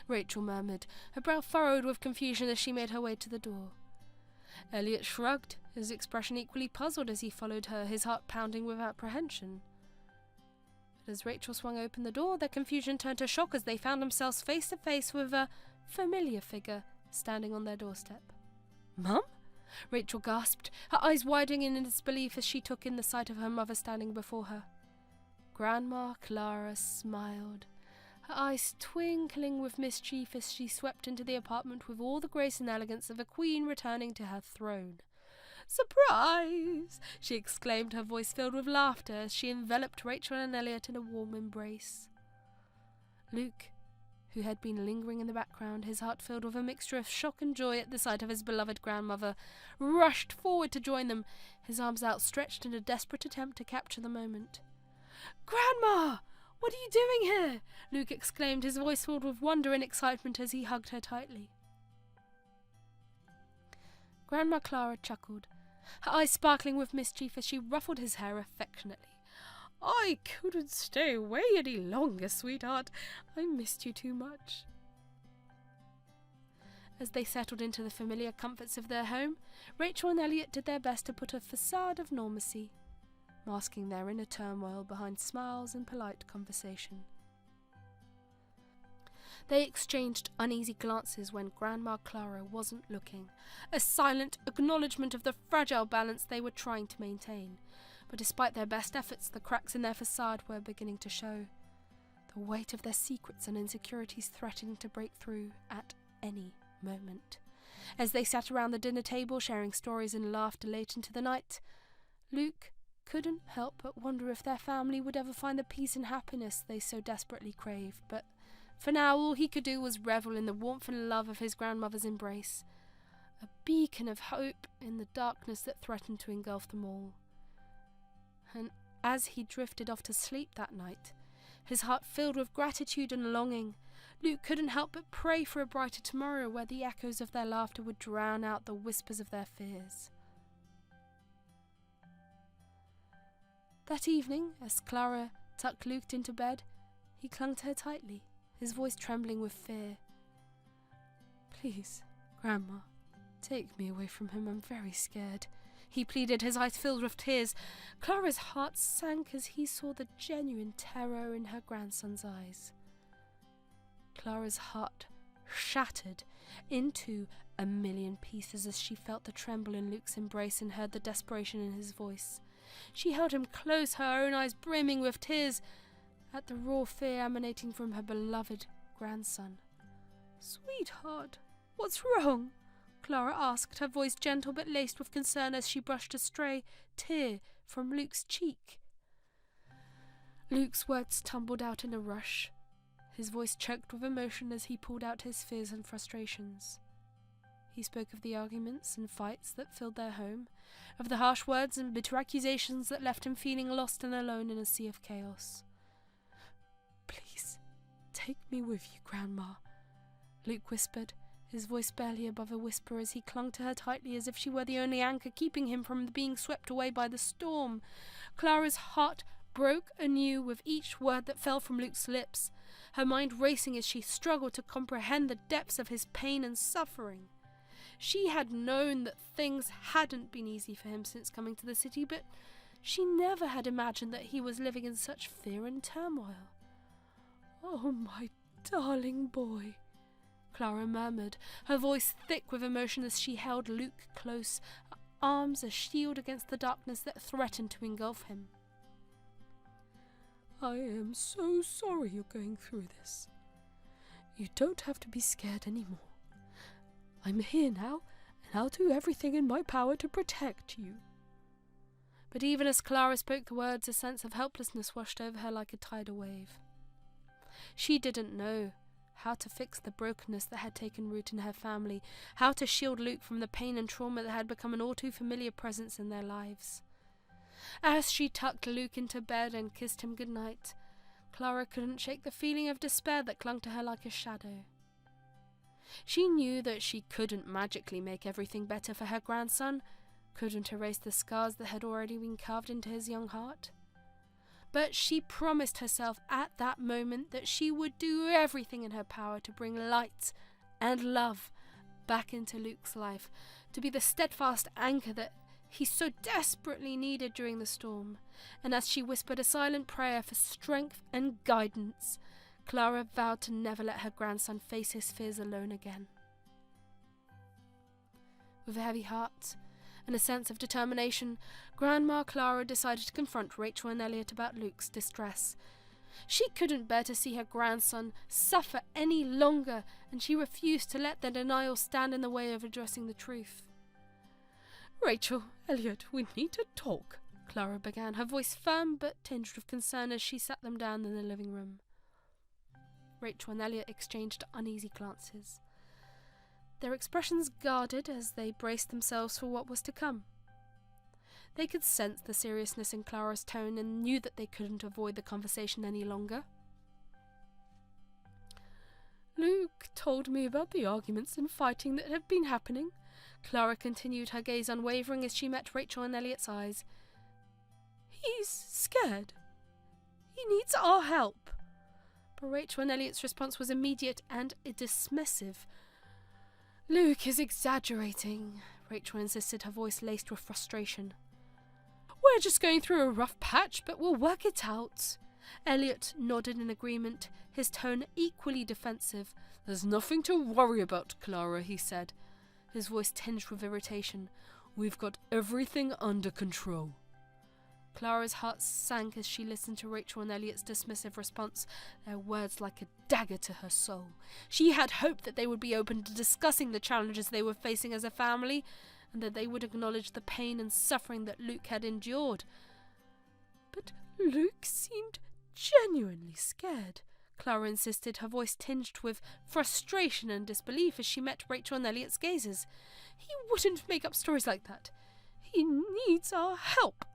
Rachel murmured, her brow furrowed with confusion as she made her way to the door. Elliot shrugged, his expression equally puzzled as he followed her, his heart pounding with apprehension. But as Rachel swung open the door, their confusion turned to shock as they found themselves face to face with a familiar figure standing on their doorstep. "Mum?" Rachel gasped, her eyes widening in disbelief as she took in the sight of her mother standing before her. Grandma Clara smiled, her eyes twinkling with mischief as she swept into the apartment with all the grace and elegance of a queen returning to her throne. "Surprise!" she exclaimed, her voice filled with laughter as she enveloped Rachel and Elliot in a warm embrace. Luke, who had been lingering in the background, his heart filled with a mixture of shock and joy at the sight of his beloved grandmother, rushed forward to join them, his arms outstretched in a desperate attempt to capture the moment. "Grandma! What are you doing here?" Luke exclaimed, his voice filled with wonder and excitement as he hugged her tightly. Grandma Clara chuckled, her eyes sparkling with mischief as she ruffled his hair affectionately. "I couldn't stay away any longer, sweetheart. I missed you too much." As they settled into the familiar comforts of their home, Rachel and Elliot did their best to put a facade of normalcy, masking their inner turmoil behind smiles and polite conversation. They exchanged uneasy glances when Grandma Clara wasn't looking, a silent acknowledgement of the fragile balance they were trying to maintain. But despite their best efforts, the cracks in their facade were beginning to show, the weight of their secrets and insecurities threatening to break through at any moment. As they sat around the dinner table, sharing stories and laughter late into the night, Luke couldn't help but wonder if their family would ever find the peace and happiness they so desperately craved. But for now, all he could do was revel in the warmth and love of his grandmother's embrace, a beacon of hope in the darkness that threatened to engulf them all. And as he drifted off to sleep that night, his heart filled with gratitude and longing, Luke couldn't help but pray for a brighter tomorrow where the echoes of their laughter would drown out the whispers of their fears. That evening, as Clara tucked Luke into bed, he clung to her tightly, his voice trembling with fear. "Please, Grandma, take me away from him. I'm very scared," he pleaded, his eyes filled with tears. Clara's heart sank as he saw the genuine terror in her grandson's eyes. Clara's heart shattered into a million pieces as she felt the tremble in Luke's embrace and heard the desperation in his voice. She held him close, her own eyes brimming with tears at the raw fear emanating from her beloved grandson. "Sweetheart, what's wrong?" Clara asked, her voice gentle but laced with concern as she brushed a stray tear from Luke's cheek. Luke's words tumbled out in a rush, his voice choked with emotion as he pulled out his fears and frustrations. He spoke of the arguments and fights that filled their home, of the harsh words and bitter accusations that left him feeling lost and alone in a sea of chaos. "Please, take me with you, Grandma," Luke whispered, his voice barely above a whisper as he clung to her tightly as if she were the only anchor keeping him from being swept away by the storm. Clara's heart broke anew with each word that fell from Luke's lips, her mind racing as she struggled to comprehend the depths of his pain and suffering. She had known that things hadn't been easy for him since coming to the city, but she never had imagined that he was living in such fear and turmoil. "Oh, my darling boy," Clara murmured, her voice thick with emotion as she held Luke close, her arms a shield against the darkness that threatened to engulf him. "I am so sorry you're going through this. You don't have to be scared anymore. I'm here now, and I'll do everything in my power to protect you. But even as Clara spoke the words, a sense of helplessness washed over her like a tidal wave. She didn't know how to fix the brokenness that had taken root in her family, how to shield Luke from the pain and trauma that had become an all too familiar presence in their lives. As she tucked Luke into bed and kissed him goodnight, Clara couldn't shake the feeling of despair that clung to her like a shadow. She knew that she couldn't magically make everything better for her grandson, couldn't erase the scars that had already been carved into his young heart. But she promised herself at that moment that she would do everything in her power to bring light and love back into Luke's life, to be the steadfast anchor that he so desperately needed during the storm. And as she whispered a silent prayer for strength and guidance, Clara vowed to never let her grandson face his fears alone again. With a heavy heart and a sense of determination, Grandma Clara decided to confront Rachel and Elliot about Luke's distress. She couldn't bear to see her grandson suffer any longer, and she refused to let their denial stand in the way of addressing the truth. "Rachel, Elliot, we need to talk," Clara began, her voice firm but tinged with concern as she sat them down in the living room. Rachel and Elliot exchanged uneasy glances, their expressions guarded as they braced themselves for what was to come. They could sense the seriousness in Clara's tone and knew that they couldn't avoid the conversation any longer. "Luke told me about the arguments and fighting that have been happening," Clara continued, her gaze unwavering as she met Rachel and Elliot's eyes. "He's scared. He needs our help." But Rachel and Elliot's response was immediate and dismissive. "Luke is exaggerating," Rachel insisted, her voice laced with frustration. "We're just going through a rough patch, but we'll work it out." Elliot nodded in agreement, his tone equally defensive. "There's nothing to worry about, Clara," he said, his voice tinged with irritation. "We've got everything under control." Clara's heart sank as she listened to Rachel and Elliot's dismissive response, their words like a dagger to her soul. She had hoped that they would be open to discussing the challenges they were facing as a family, and that they would acknowledge the pain and suffering that Luke had endured. But Luke seemed genuinely scared, Clara insisted, her voice tinged with frustration and disbelief as she met Rachel and Elliot's gazes. "He wouldn't make up stories like that. He needs our help."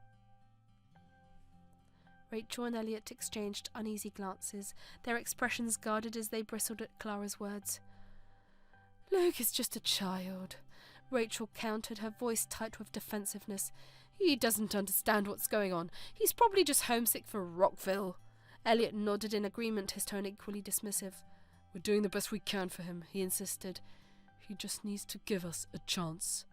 Rachel and Elliot exchanged uneasy glances, their expressions guarded as they bristled at Clara's words. "Luke is just a child," Rachel countered, her voice tight with defensiveness. "He doesn't understand what's going on. He's probably just homesick for Rockville." Elliot nodded in agreement, his tone equally dismissive. "We're doing the best we can for him," he insisted. "He just needs to give us a chance."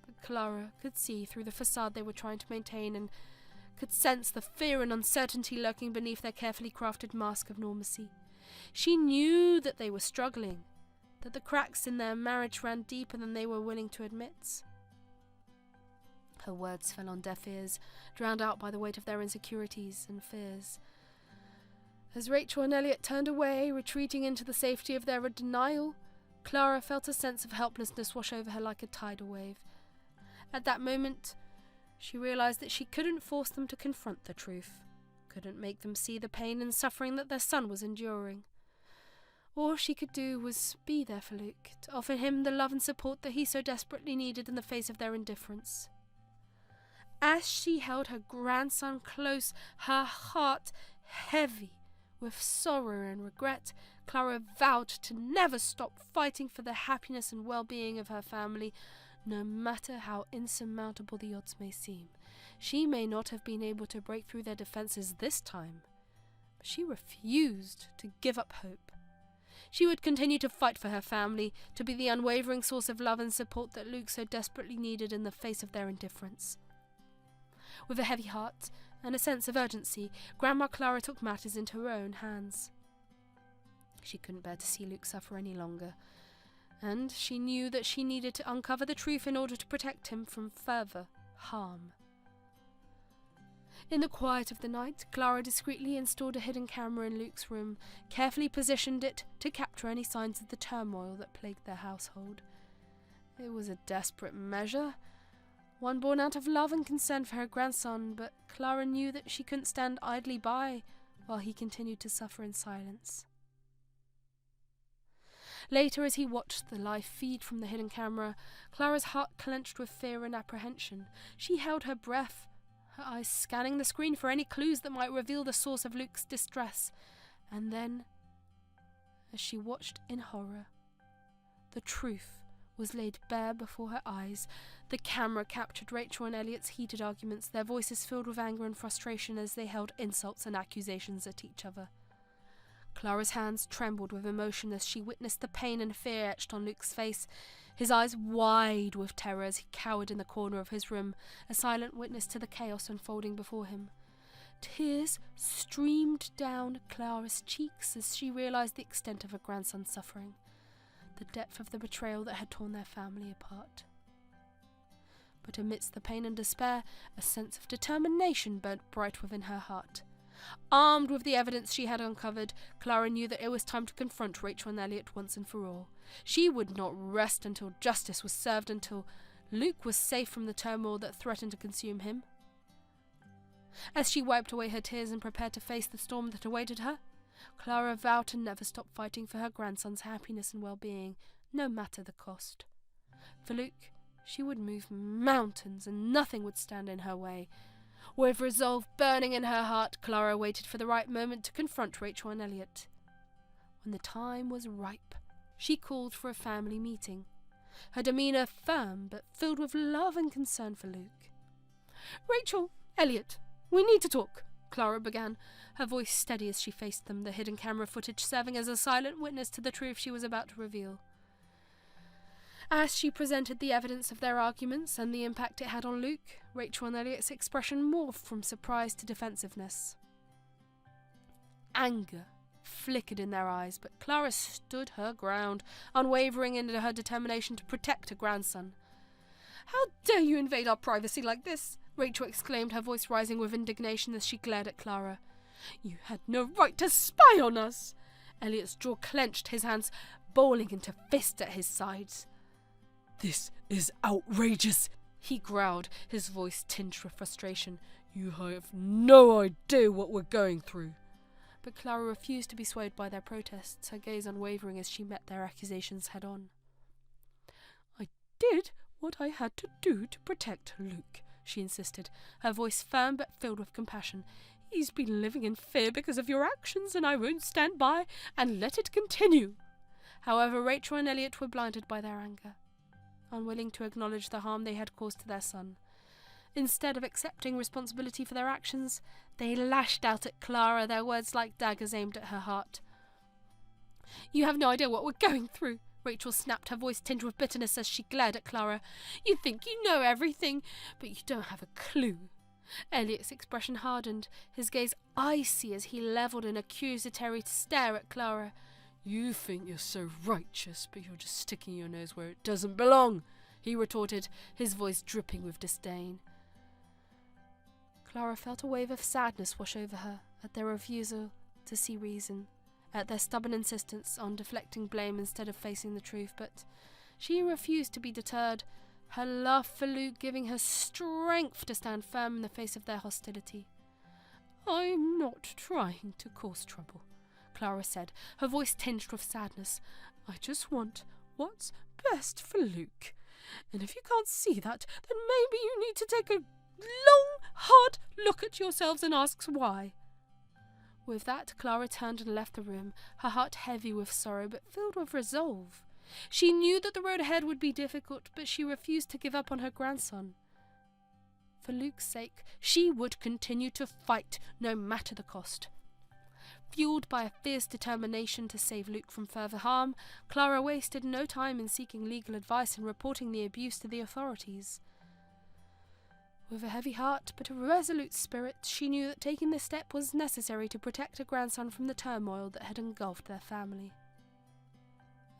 But Clara could see through the facade they were trying to maintain and could sense the fear and uncertainty lurking beneath their carefully crafted mask of normacy. She knew that they were struggling, that the cracks in their marriage ran deeper than they were willing to admit. Her words fell on deaf ears, drowned out by the weight of their insecurities and fears. As Rachel and Elliot turned away, retreating into the safety of their denial, Clara felt a sense of helplessness wash over her like a tidal wave. At that moment, she realized that she couldn't force them to confront the truth, couldn't make them see the pain and suffering that their son was enduring. All she could do was be there for Luke, to offer him the love and support that he so desperately needed in the face of their indifference. As she held her grandson close, her heart heavy with sorrow and regret, Clara vowed to never stop fighting for the happiness and well-being of her family, no matter how insurmountable the odds may seem. She may not have been able to break through their defences this time, but she refused to give up hope. She would continue to fight for her family, to be the unwavering source of love and support that Luke so desperately needed in the face of their indifference. With a heavy heart and a sense of urgency, Grandma Clara took matters into her own hands. She couldn't bear to see Luke suffer any longer, and she knew that she needed to uncover the truth in order to protect him from further harm. In the quiet of the night, Clara discreetly installed a hidden camera in Luke's room, carefully positioned it to capture any signs of the turmoil that plagued their household. It was a desperate measure, one born out of love and concern for her grandson, but Clara knew that she couldn't stand idly by while he continued to suffer in silence. Later, as he watched the live feed from the hidden camera, Clara's heart clenched with fear and apprehension. She held her breath, her eyes scanning the screen for any clues that might reveal the source of Luke's distress. And then, as she watched in horror, the truth was laid bare before her eyes. The camera captured Rachel and Elliot's heated arguments, their voices filled with anger and frustration as they hurled insults and accusations at each other. Clara's hands trembled with emotion as she witnessed the pain and fear etched on Luke's face, his eyes wide with terror as he cowered in the corner of his room, a silent witness to the chaos unfolding before him. Tears streamed down Clara's cheeks as she realised the extent of her grandson's suffering, the depth of the betrayal that had torn their family apart. But amidst the pain and despair, a sense of determination burnt bright within her heart. Armed with the evidence she had uncovered, Clara knew that it was time to confront Rachel and Elliot once and for all. She would not rest until justice was served, until Luke was safe from the turmoil that threatened to consume him. As she wiped away her tears and prepared to face the storm that awaited her, Clara vowed to never stop fighting for her grandson's happiness and well-being, no matter the cost. For Luke, she would move mountains and nothing would stand in her way. With resolve burning in her heart, Clara waited for the right moment to confront Rachel and Elliot. When the time was ripe, she called for a family meeting, her demeanour firm but filled with love and concern for Luke. "Rachel, Elliot, we need to talk," Clara began, her voice steady as she faced them, the hidden camera footage serving as a silent witness to the truth she was about to reveal. As she presented the evidence of their arguments and the impact it had on Luke, Rachel and Elliot's expression morphed from surprise to defensiveness. Anger flickered in their eyes, but Clara stood her ground, unwavering in her determination to protect her grandson. "How dare you invade our privacy like this?" Rachel exclaimed, her voice rising with indignation as she glared at Clara. "You had no right to spy on us!" Elliot's jaw clenched, his hands balling into fists at his sides. "This is outrageous," he growled, his voice tinged with frustration. "You have no idea what we're going through." But Clara refused to be swayed by their protests, her gaze unwavering as she met their accusations head-on. "I did what I had to do to protect Luke," she insisted, her voice firm but filled with compassion. "He's been living in fear because of your actions, and I won't stand by and let it continue." However, Rachel and Elliot were blinded by their anger, unwilling to acknowledge the harm they had caused to their son. Instead of accepting responsibility for their actions, they lashed out at Clara, their words like daggers aimed at her heart. "You have no idea what we're going through," Rachel snapped, her voice tinged with bitterness as she glared at Clara. "You think you know everything, but you don't have a clue." Elliot's expression hardened, his gaze icy as he levelled an accusatory stare at Clara. "You think you're so righteous, but you're just sticking your nose where it doesn't belong," he retorted, his voice dripping with disdain. Clara felt a wave of sadness wash over her at their refusal to see reason, at their stubborn insistence on deflecting blame instead of facing the truth, but she refused to be deterred, her love for Luke giving her strength to stand firm in the face of their hostility. "I'm not trying to cause trouble," Clara said, her voice tinged with sadness. "I just want what's best for Luke. And if you can't see that, then maybe you need to take a long, hard look at yourselves and ask why." With that, Clara turned and left the room, her heart heavy with sorrow but filled with resolve. She knew that the road ahead would be difficult, but she refused to give up on her grandson. For Luke's sake, she would continue to fight, no matter the cost. Fueled by a fierce determination to save Luke from further harm, Clara wasted no time in seeking legal advice and reporting the abuse to the authorities. With a heavy heart but a resolute spirit, she knew that taking this step was necessary to protect her grandson from the turmoil that had engulfed their family.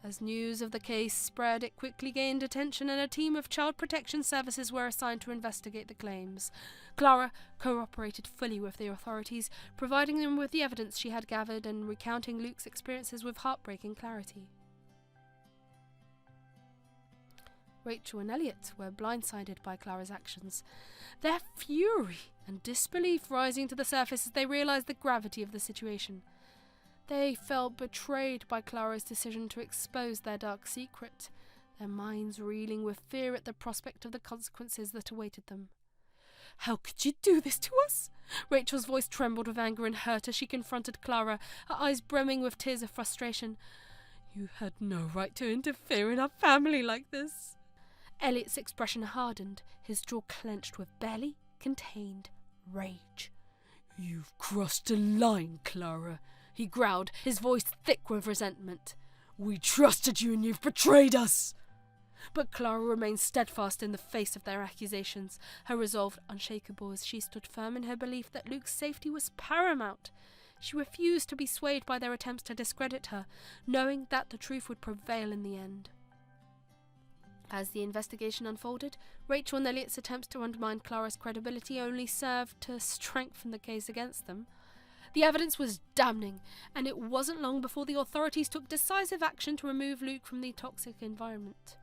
As news of the case spread, it quickly gained attention, and a team of child protection services were assigned to investigate the claims. Clara cooperated fully with the authorities, providing them with the evidence she had gathered and recounting Luke's experiences with heartbreaking clarity. Rachel and Elliot were blindsided by Clara's actions, their fury and disbelief rising to the surface as they realised the gravity of the situation. They felt betrayed by Clara's decision to expose their dark secret, their minds reeling with fear at the prospect of the consequences that awaited them. "How could you do this to us?" Rachel's voice trembled with anger and hurt as she confronted Clara, her eyes brimming with tears of frustration. "You had no right to interfere in our family like this." Elliot's expression hardened, his jaw clenched with barely contained rage. "You've crossed a line, Clara," he growled, his voice thick with resentment. "We trusted you and you've betrayed us." But Clara remained steadfast in the face of their accusations, her resolve unshakable as she stood firm in her belief that Luke's safety was paramount. She refused to be swayed by their attempts to discredit her, knowing that the truth would prevail in the end. As the investigation unfolded, Rachel and Elliot's attempts to undermine Clara's credibility only served to strengthen the case against them. The evidence was damning, and it wasn't long before the authorities took decisive action to remove Luke from the toxic environment.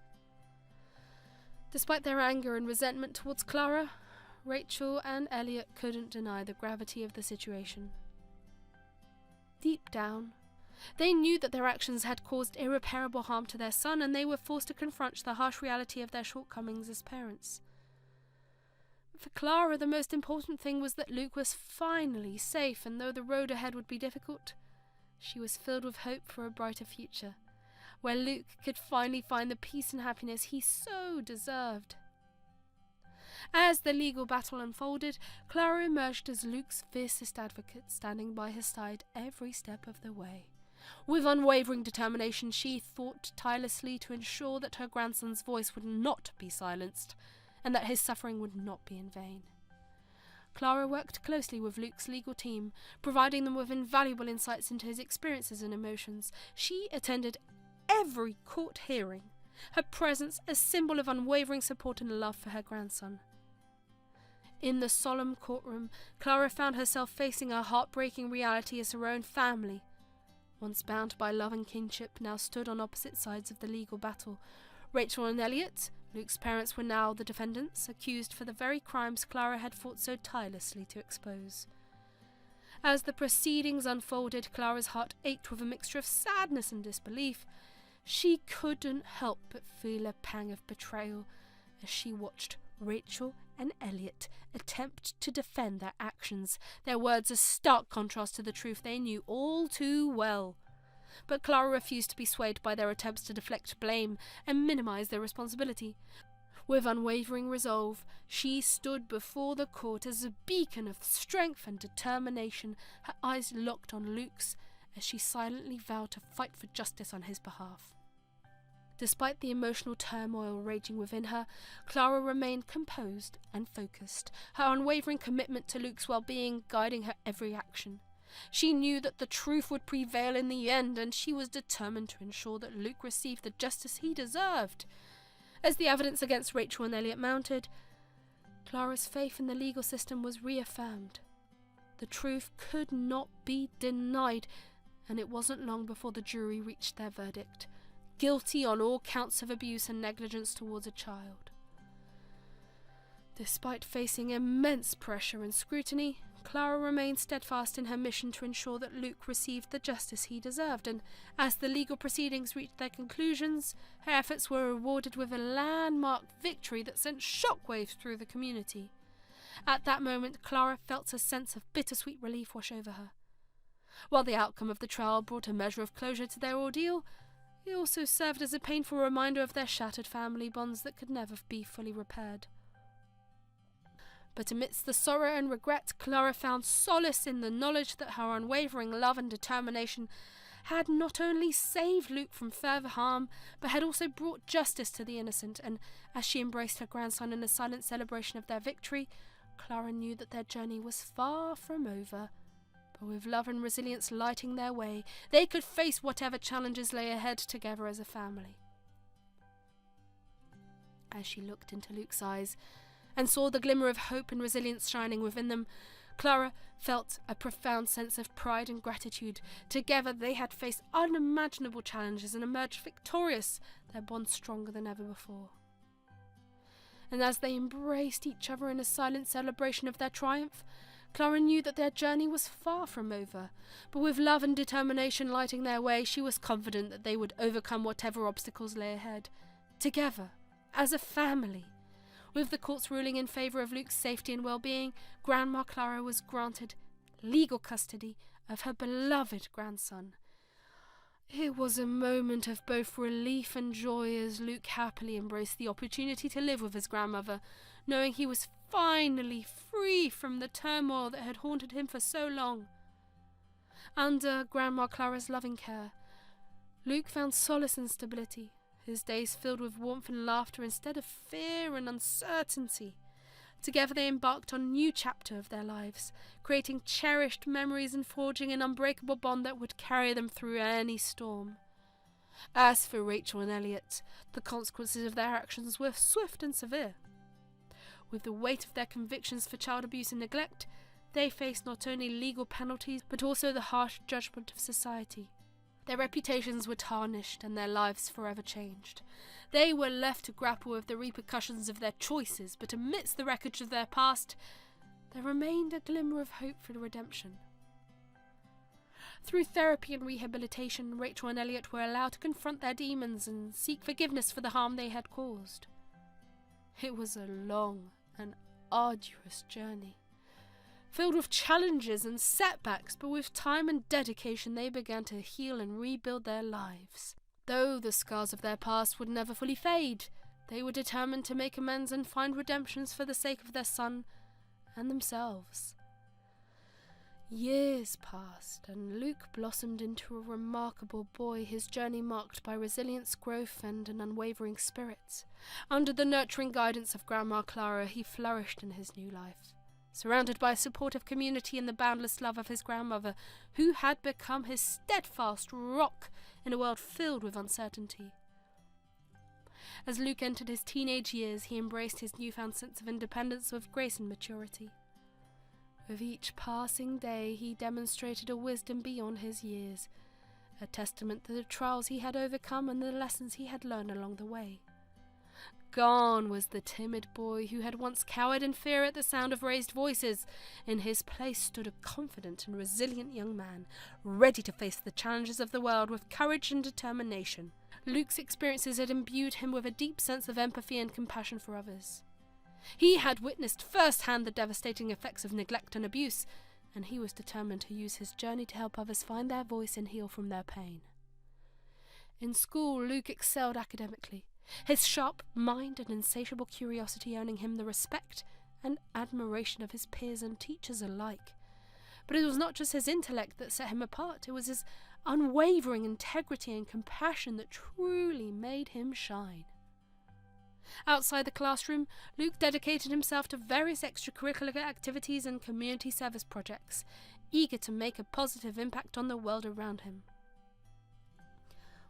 Despite their anger and resentment towards Clara, Rachel and Elliot couldn't deny the gravity of the situation. Deep down, they knew that their actions had caused irreparable harm to their son, and they were forced to confront the harsh reality of their shortcomings as parents. For Clara, the most important thing was that Luke was finally safe, and though the road ahead would be difficult, she was filled with hope for a brighter future, where Luke could finally find the peace and happiness he so deserved. As the legal battle unfolded, Clara emerged as Luke's fiercest advocate, standing by his side every step of the way. With unwavering determination, she fought tirelessly to ensure that her grandson's voice would not be silenced, and that his suffering would not be in vain. Clara worked closely with Luke's legal team, providing them with invaluable insights into his experiences and emotions. She attended every court hearing, her presence a symbol of unwavering support and love for her grandson. In the solemn courtroom, Clara found herself facing a heartbreaking reality as her own family, once bound by love and kinship, now stood on opposite sides of the legal battle. Rachel and Elliot, Luke's parents, were now the defendants, accused for the very crimes Clara had fought so tirelessly to expose. As the proceedings unfolded, Clara's heart ached with a mixture of sadness and disbelief. She couldn't help but feel a pang of betrayal as she watched Rachel and Elliot attempt to defend their actions, their words a stark contrast to the truth they knew all too well. But Clara refused to be swayed by their attempts to deflect blame and minimize their responsibility. With unwavering resolve, she stood before the court as a beacon of strength and determination, her eyes locked on Luke's as she silently vowed to fight for justice on his behalf. Despite the emotional turmoil raging within her, Clara remained composed and focused, her unwavering commitment to Luke's well-being guiding her every action. She knew that the truth would prevail in the end, and she was determined to ensure that Luke received the justice he deserved. As the evidence against Rachel and Elliot mounted, Clara's faith in the legal system was reaffirmed. The truth could not be denied, and it wasn't long before the jury reached their verdict: guilty on all counts of abuse and negligence towards a child. Despite facing immense pressure and scrutiny, Clara remained steadfast in her mission to ensure that Luke received the justice he deserved, and as the legal proceedings reached their conclusions, her efforts were rewarded with a landmark victory that sent shockwaves through the community. At that moment, Clara felt a sense of bittersweet relief wash over her. While the outcome of the trial brought a measure of closure to their ordeal, it also served as a painful reminder of their shattered family bonds that could never be fully repaired. But amidst the sorrow and regret, Clara found solace in the knowledge that her unwavering love and determination had not only saved Luke from further harm, but had also brought justice to the innocent, and as she embraced her grandson in a silent celebration of their victory, Clara knew that their journey was far from over, but with love and resilience lighting their way, they could face whatever challenges lay ahead together as a family. As she looked into Luke's eyes and saw the glimmer of hope and resilience shining within them, Clara felt a profound sense of pride and gratitude. Together they had faced unimaginable challenges and emerged victorious, their bond stronger than ever before. And as they embraced each other in a silent celebration of their triumph, Clara knew that their journey was far from over, but with love and determination lighting their way, she was confident that they would overcome whatever obstacles lay ahead, together, as a family. With the courts ruling in favour of Luke's safety and well-being, Grandma Clara was granted legal custody of her beloved grandson. It was a moment of both relief and joy as Luke happily embraced the opportunity to live with his grandmother, knowing he was finally free from the turmoil that had haunted him for so long. Under Grandma Clara's loving care, Luke found solace and stability, his days filled with warmth and laughter instead of fear and uncertainty. Together they embarked on a new chapter of their lives, creating cherished memories and forging an unbreakable bond that would carry them through any storm. As for Rachel and Elliot, the consequences of their actions were swift and severe. With the weight of their convictions for child abuse and neglect, they faced not only legal penalties but also the harsh judgment of society. Their reputations were tarnished and their lives forever changed. They were left to grapple with the repercussions of their choices, but amidst the wreckage of their past, there remained a glimmer of hope for redemption. Through therapy and rehabilitation, Rachel and Elliot were allowed to confront their demons and seek forgiveness for the harm they had caused. It was a long and arduous journey, filled with challenges and setbacks, but with time and dedication they began to heal and rebuild their lives. Though the scars of their past would never fully fade, they were determined to make amends and find redemptions for the sake of their son and themselves. Years passed, and Luke blossomed into a remarkable boy, his journey marked by resilience, growth, and an unwavering spirit. Under the nurturing guidance of Grandma Clara, he flourished in his new life, surrounded by a supportive community and the boundless love of his grandmother, who had become his steadfast rock in a world filled with uncertainty. As Luke entered his teenage years, he embraced his newfound sense of independence with grace and maturity. With each passing day, he demonstrated a wisdom beyond his years, a testament to the trials he had overcome and the lessons he had learned along the way. Gone was the timid boy who had once cowered in fear at the sound of raised voices. In his place stood a confident and resilient young man, ready to face the challenges of the world with courage and determination. Luke's experiences had imbued him with a deep sense of empathy and compassion for others. He had witnessed firsthand the devastating effects of neglect and abuse, and he was determined to use his journey to help others find their voice and heal from their pain. In school, Luke excelled academically, his sharp mind and insatiable curiosity earning him the respect and admiration of his peers and teachers alike. But it was not just his intellect that set him apart, it was his unwavering integrity and compassion that truly made him shine. Outside the classroom, Luke dedicated himself to various extracurricular activities and community service projects, eager to make a positive impact on the world around him.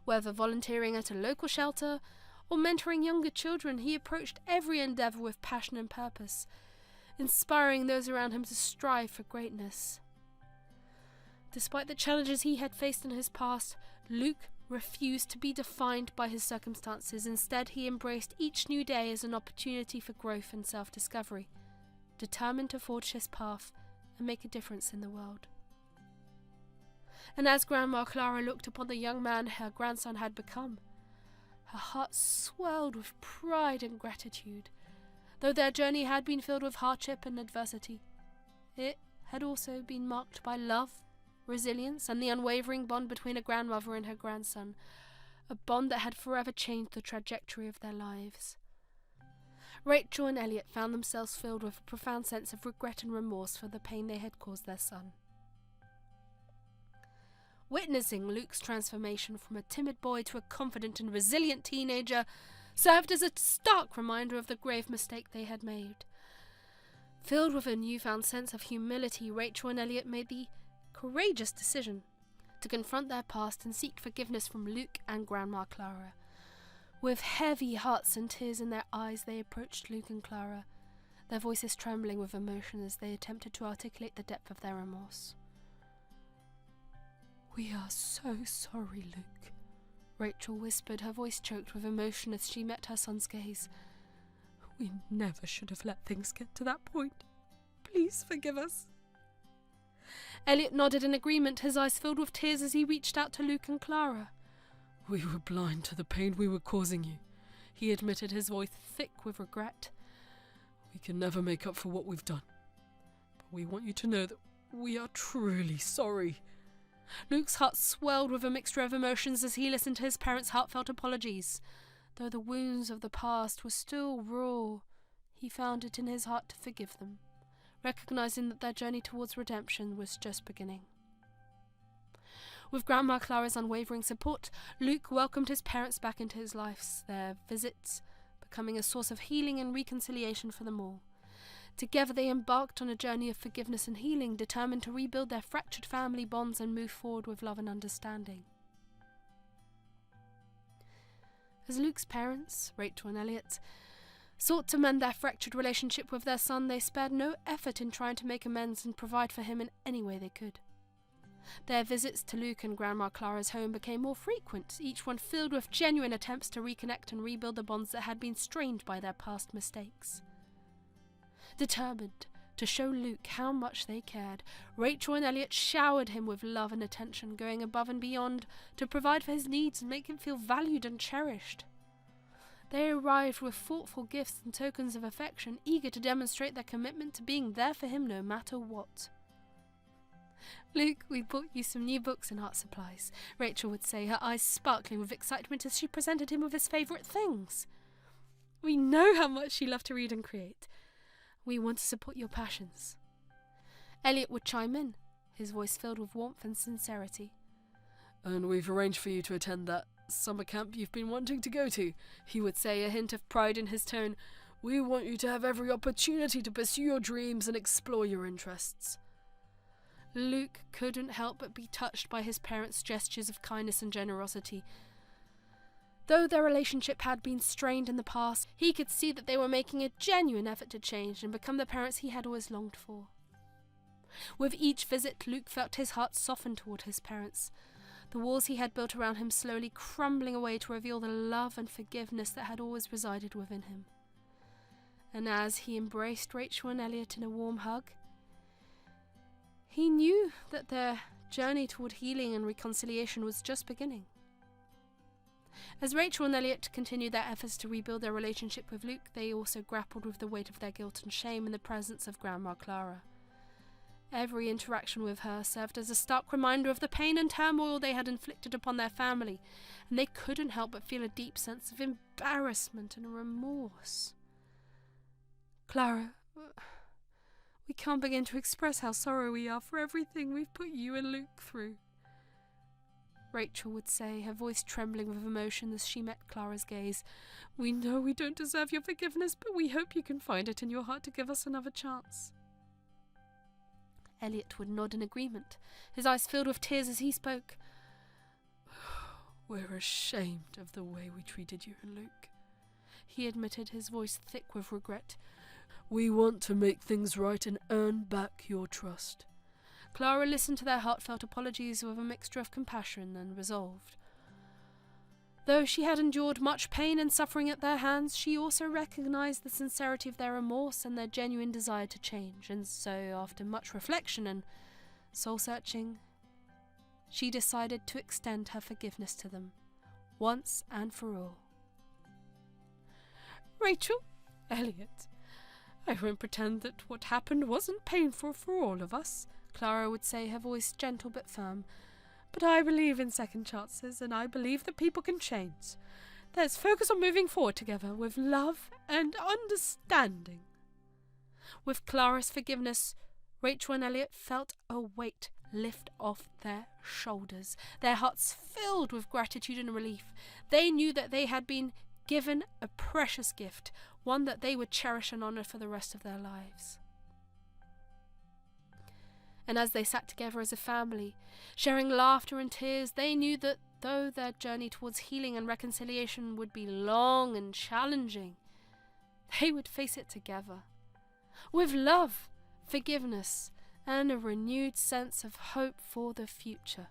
Whether volunteering at a local shelter or mentoring younger children, he approached every endeavour with passion and purpose, inspiring those around him to strive for greatness. Despite the challenges he had faced in his past, Luke refused to be defined by his circumstances. Instead, he embraced each new day as an opportunity for growth and self-discovery, determined to forge his path and make a difference in the world. And as Grandma Clara looked upon the young man her grandson had become, her heart swelled with pride and gratitude. Though their journey had been filled with hardship and adversity, it had also been marked by love, resilience, and the unwavering bond between a grandmother and her grandson, a bond that had forever changed the trajectory of their lives. Rachel and Elliot found themselves filled with a profound sense of regret and remorse for the pain they had caused their son. Witnessing Luke's transformation from a timid boy to a confident and resilient teenager served as a stark reminder of the grave mistake they had made. Filled with a newfound sense of humility, Rachel and Elliot made the courageous decision to confront their past and seek forgiveness from Luke and Grandma Clara. With heavy hearts and tears in their eyes, they approached Luke and Clara, their voices trembling with emotion as they attempted to articulate the depth of their remorse. "We are so sorry, Luke," Rachel whispered, her voice choked with emotion as she met her son's gaze. "We never should have let things get to that point. Please forgive us." Elliot nodded in agreement, his eyes filled with tears as he reached out to Luke and Clara. "We were blind to the pain we were causing you," he admitted, his voice thick with regret. "We can never make up for what we've done, but we want you to know that we are truly sorry." Luke's heart swelled with a mixture of emotions as he listened to his parents' heartfelt apologies. Though the wounds of the past were still raw, he found it in his heart to forgive them, recognizing that their journey towards redemption was just beginning. With Grandma Clara's unwavering support, Luke welcomed his parents back into his life, their visits becoming a source of healing and reconciliation for them all. Together they embarked on a journey of forgiveness and healing, determined to rebuild their fractured family bonds and move forward with love and understanding. As Luke's parents, Rachel and Elliot, sought to mend their fractured relationship with their son, they spared no effort in trying to make amends and provide for him in any way they could. Their visits to Luke and Grandma Clara's home became more frequent, each one filled with genuine attempts to reconnect and rebuild the bonds that had been strained by their past mistakes. Determined to show Luke how much they cared, Rachel and Elliot showered him with love and attention, going above and beyond to provide for his needs and make him feel valued and cherished. They arrived with thoughtful gifts and tokens of affection, eager to demonstrate their commitment to being there for him no matter what. "Luke, we bought you some new books and art supplies," Rachel would say, her eyes sparkling with excitement as she presented him with his favourite things. "We know how much you love to read and create. We want to support your passions." Elliot would chime in, his voice filled with warmth and sincerity. "And we've arranged for you to attend that summer camp you've been wanting to go to," he would say, a hint of pride in his tone. "We want you to have every opportunity to pursue your dreams and explore your interests." Luke couldn't help but be touched by his parents' gestures of kindness and generosity. Though their relationship had been strained in the past, he could see that they were making a genuine effort to change and become the parents he had always longed for. With each visit, Luke felt his heart soften toward his parents, the walls he had built around him slowly crumbling away to reveal the love and forgiveness that had always resided within him. And as he embraced Rachel and Elliot in a warm hug, he knew that their journey toward healing and reconciliation was just beginning. As Rachel and Elliot continued their efforts to rebuild their relationship with Luke, they also grappled with the weight of their guilt and shame in the presence of Grandma Clara. Every interaction with her served as a stark reminder of the pain and turmoil they had inflicted upon their family, and they couldn't help but feel a deep sense of embarrassment and remorse. "Clara, we can't begin to express how sorry we are for everything we've put you and Luke through," Rachel would say, her voice trembling with emotion as she met Clara's gaze. "We know we don't deserve your forgiveness, but we hope you can find it in your heart to give us another chance." Elliot would nod in agreement, his eyes filled with tears as he spoke. "We're ashamed of the way we treated you and Luke," he admitted, his voice thick with regret. "We want to make things right and earn back your trust." Clara listened to their heartfelt apologies with a mixture of compassion and resolve. Though she had endured much pain and suffering at their hands, she also recognized the sincerity of their remorse and their genuine desire to change, and so, after much reflection and soul-searching, she decided to extend her forgiveness to them, once and for all. "Rachel, Elliot, I won't pretend that what happened wasn't painful for all of us," Clara would say, her voice gentle but firm. "But I believe in second chances, and I believe that people can change. Let's focus on moving forward together with love and understanding." With Clara's forgiveness, Rachel and Elliot felt a weight lift off their shoulders, their hearts filled with gratitude and relief. They knew that they had been given a precious gift, one that they would cherish and honour for the rest of their lives. And as they sat together as a family, sharing laughter and tears, they knew that though their journey towards healing and reconciliation would be long and challenging, they would face it together, with love, forgiveness, and a renewed sense of hope for the future.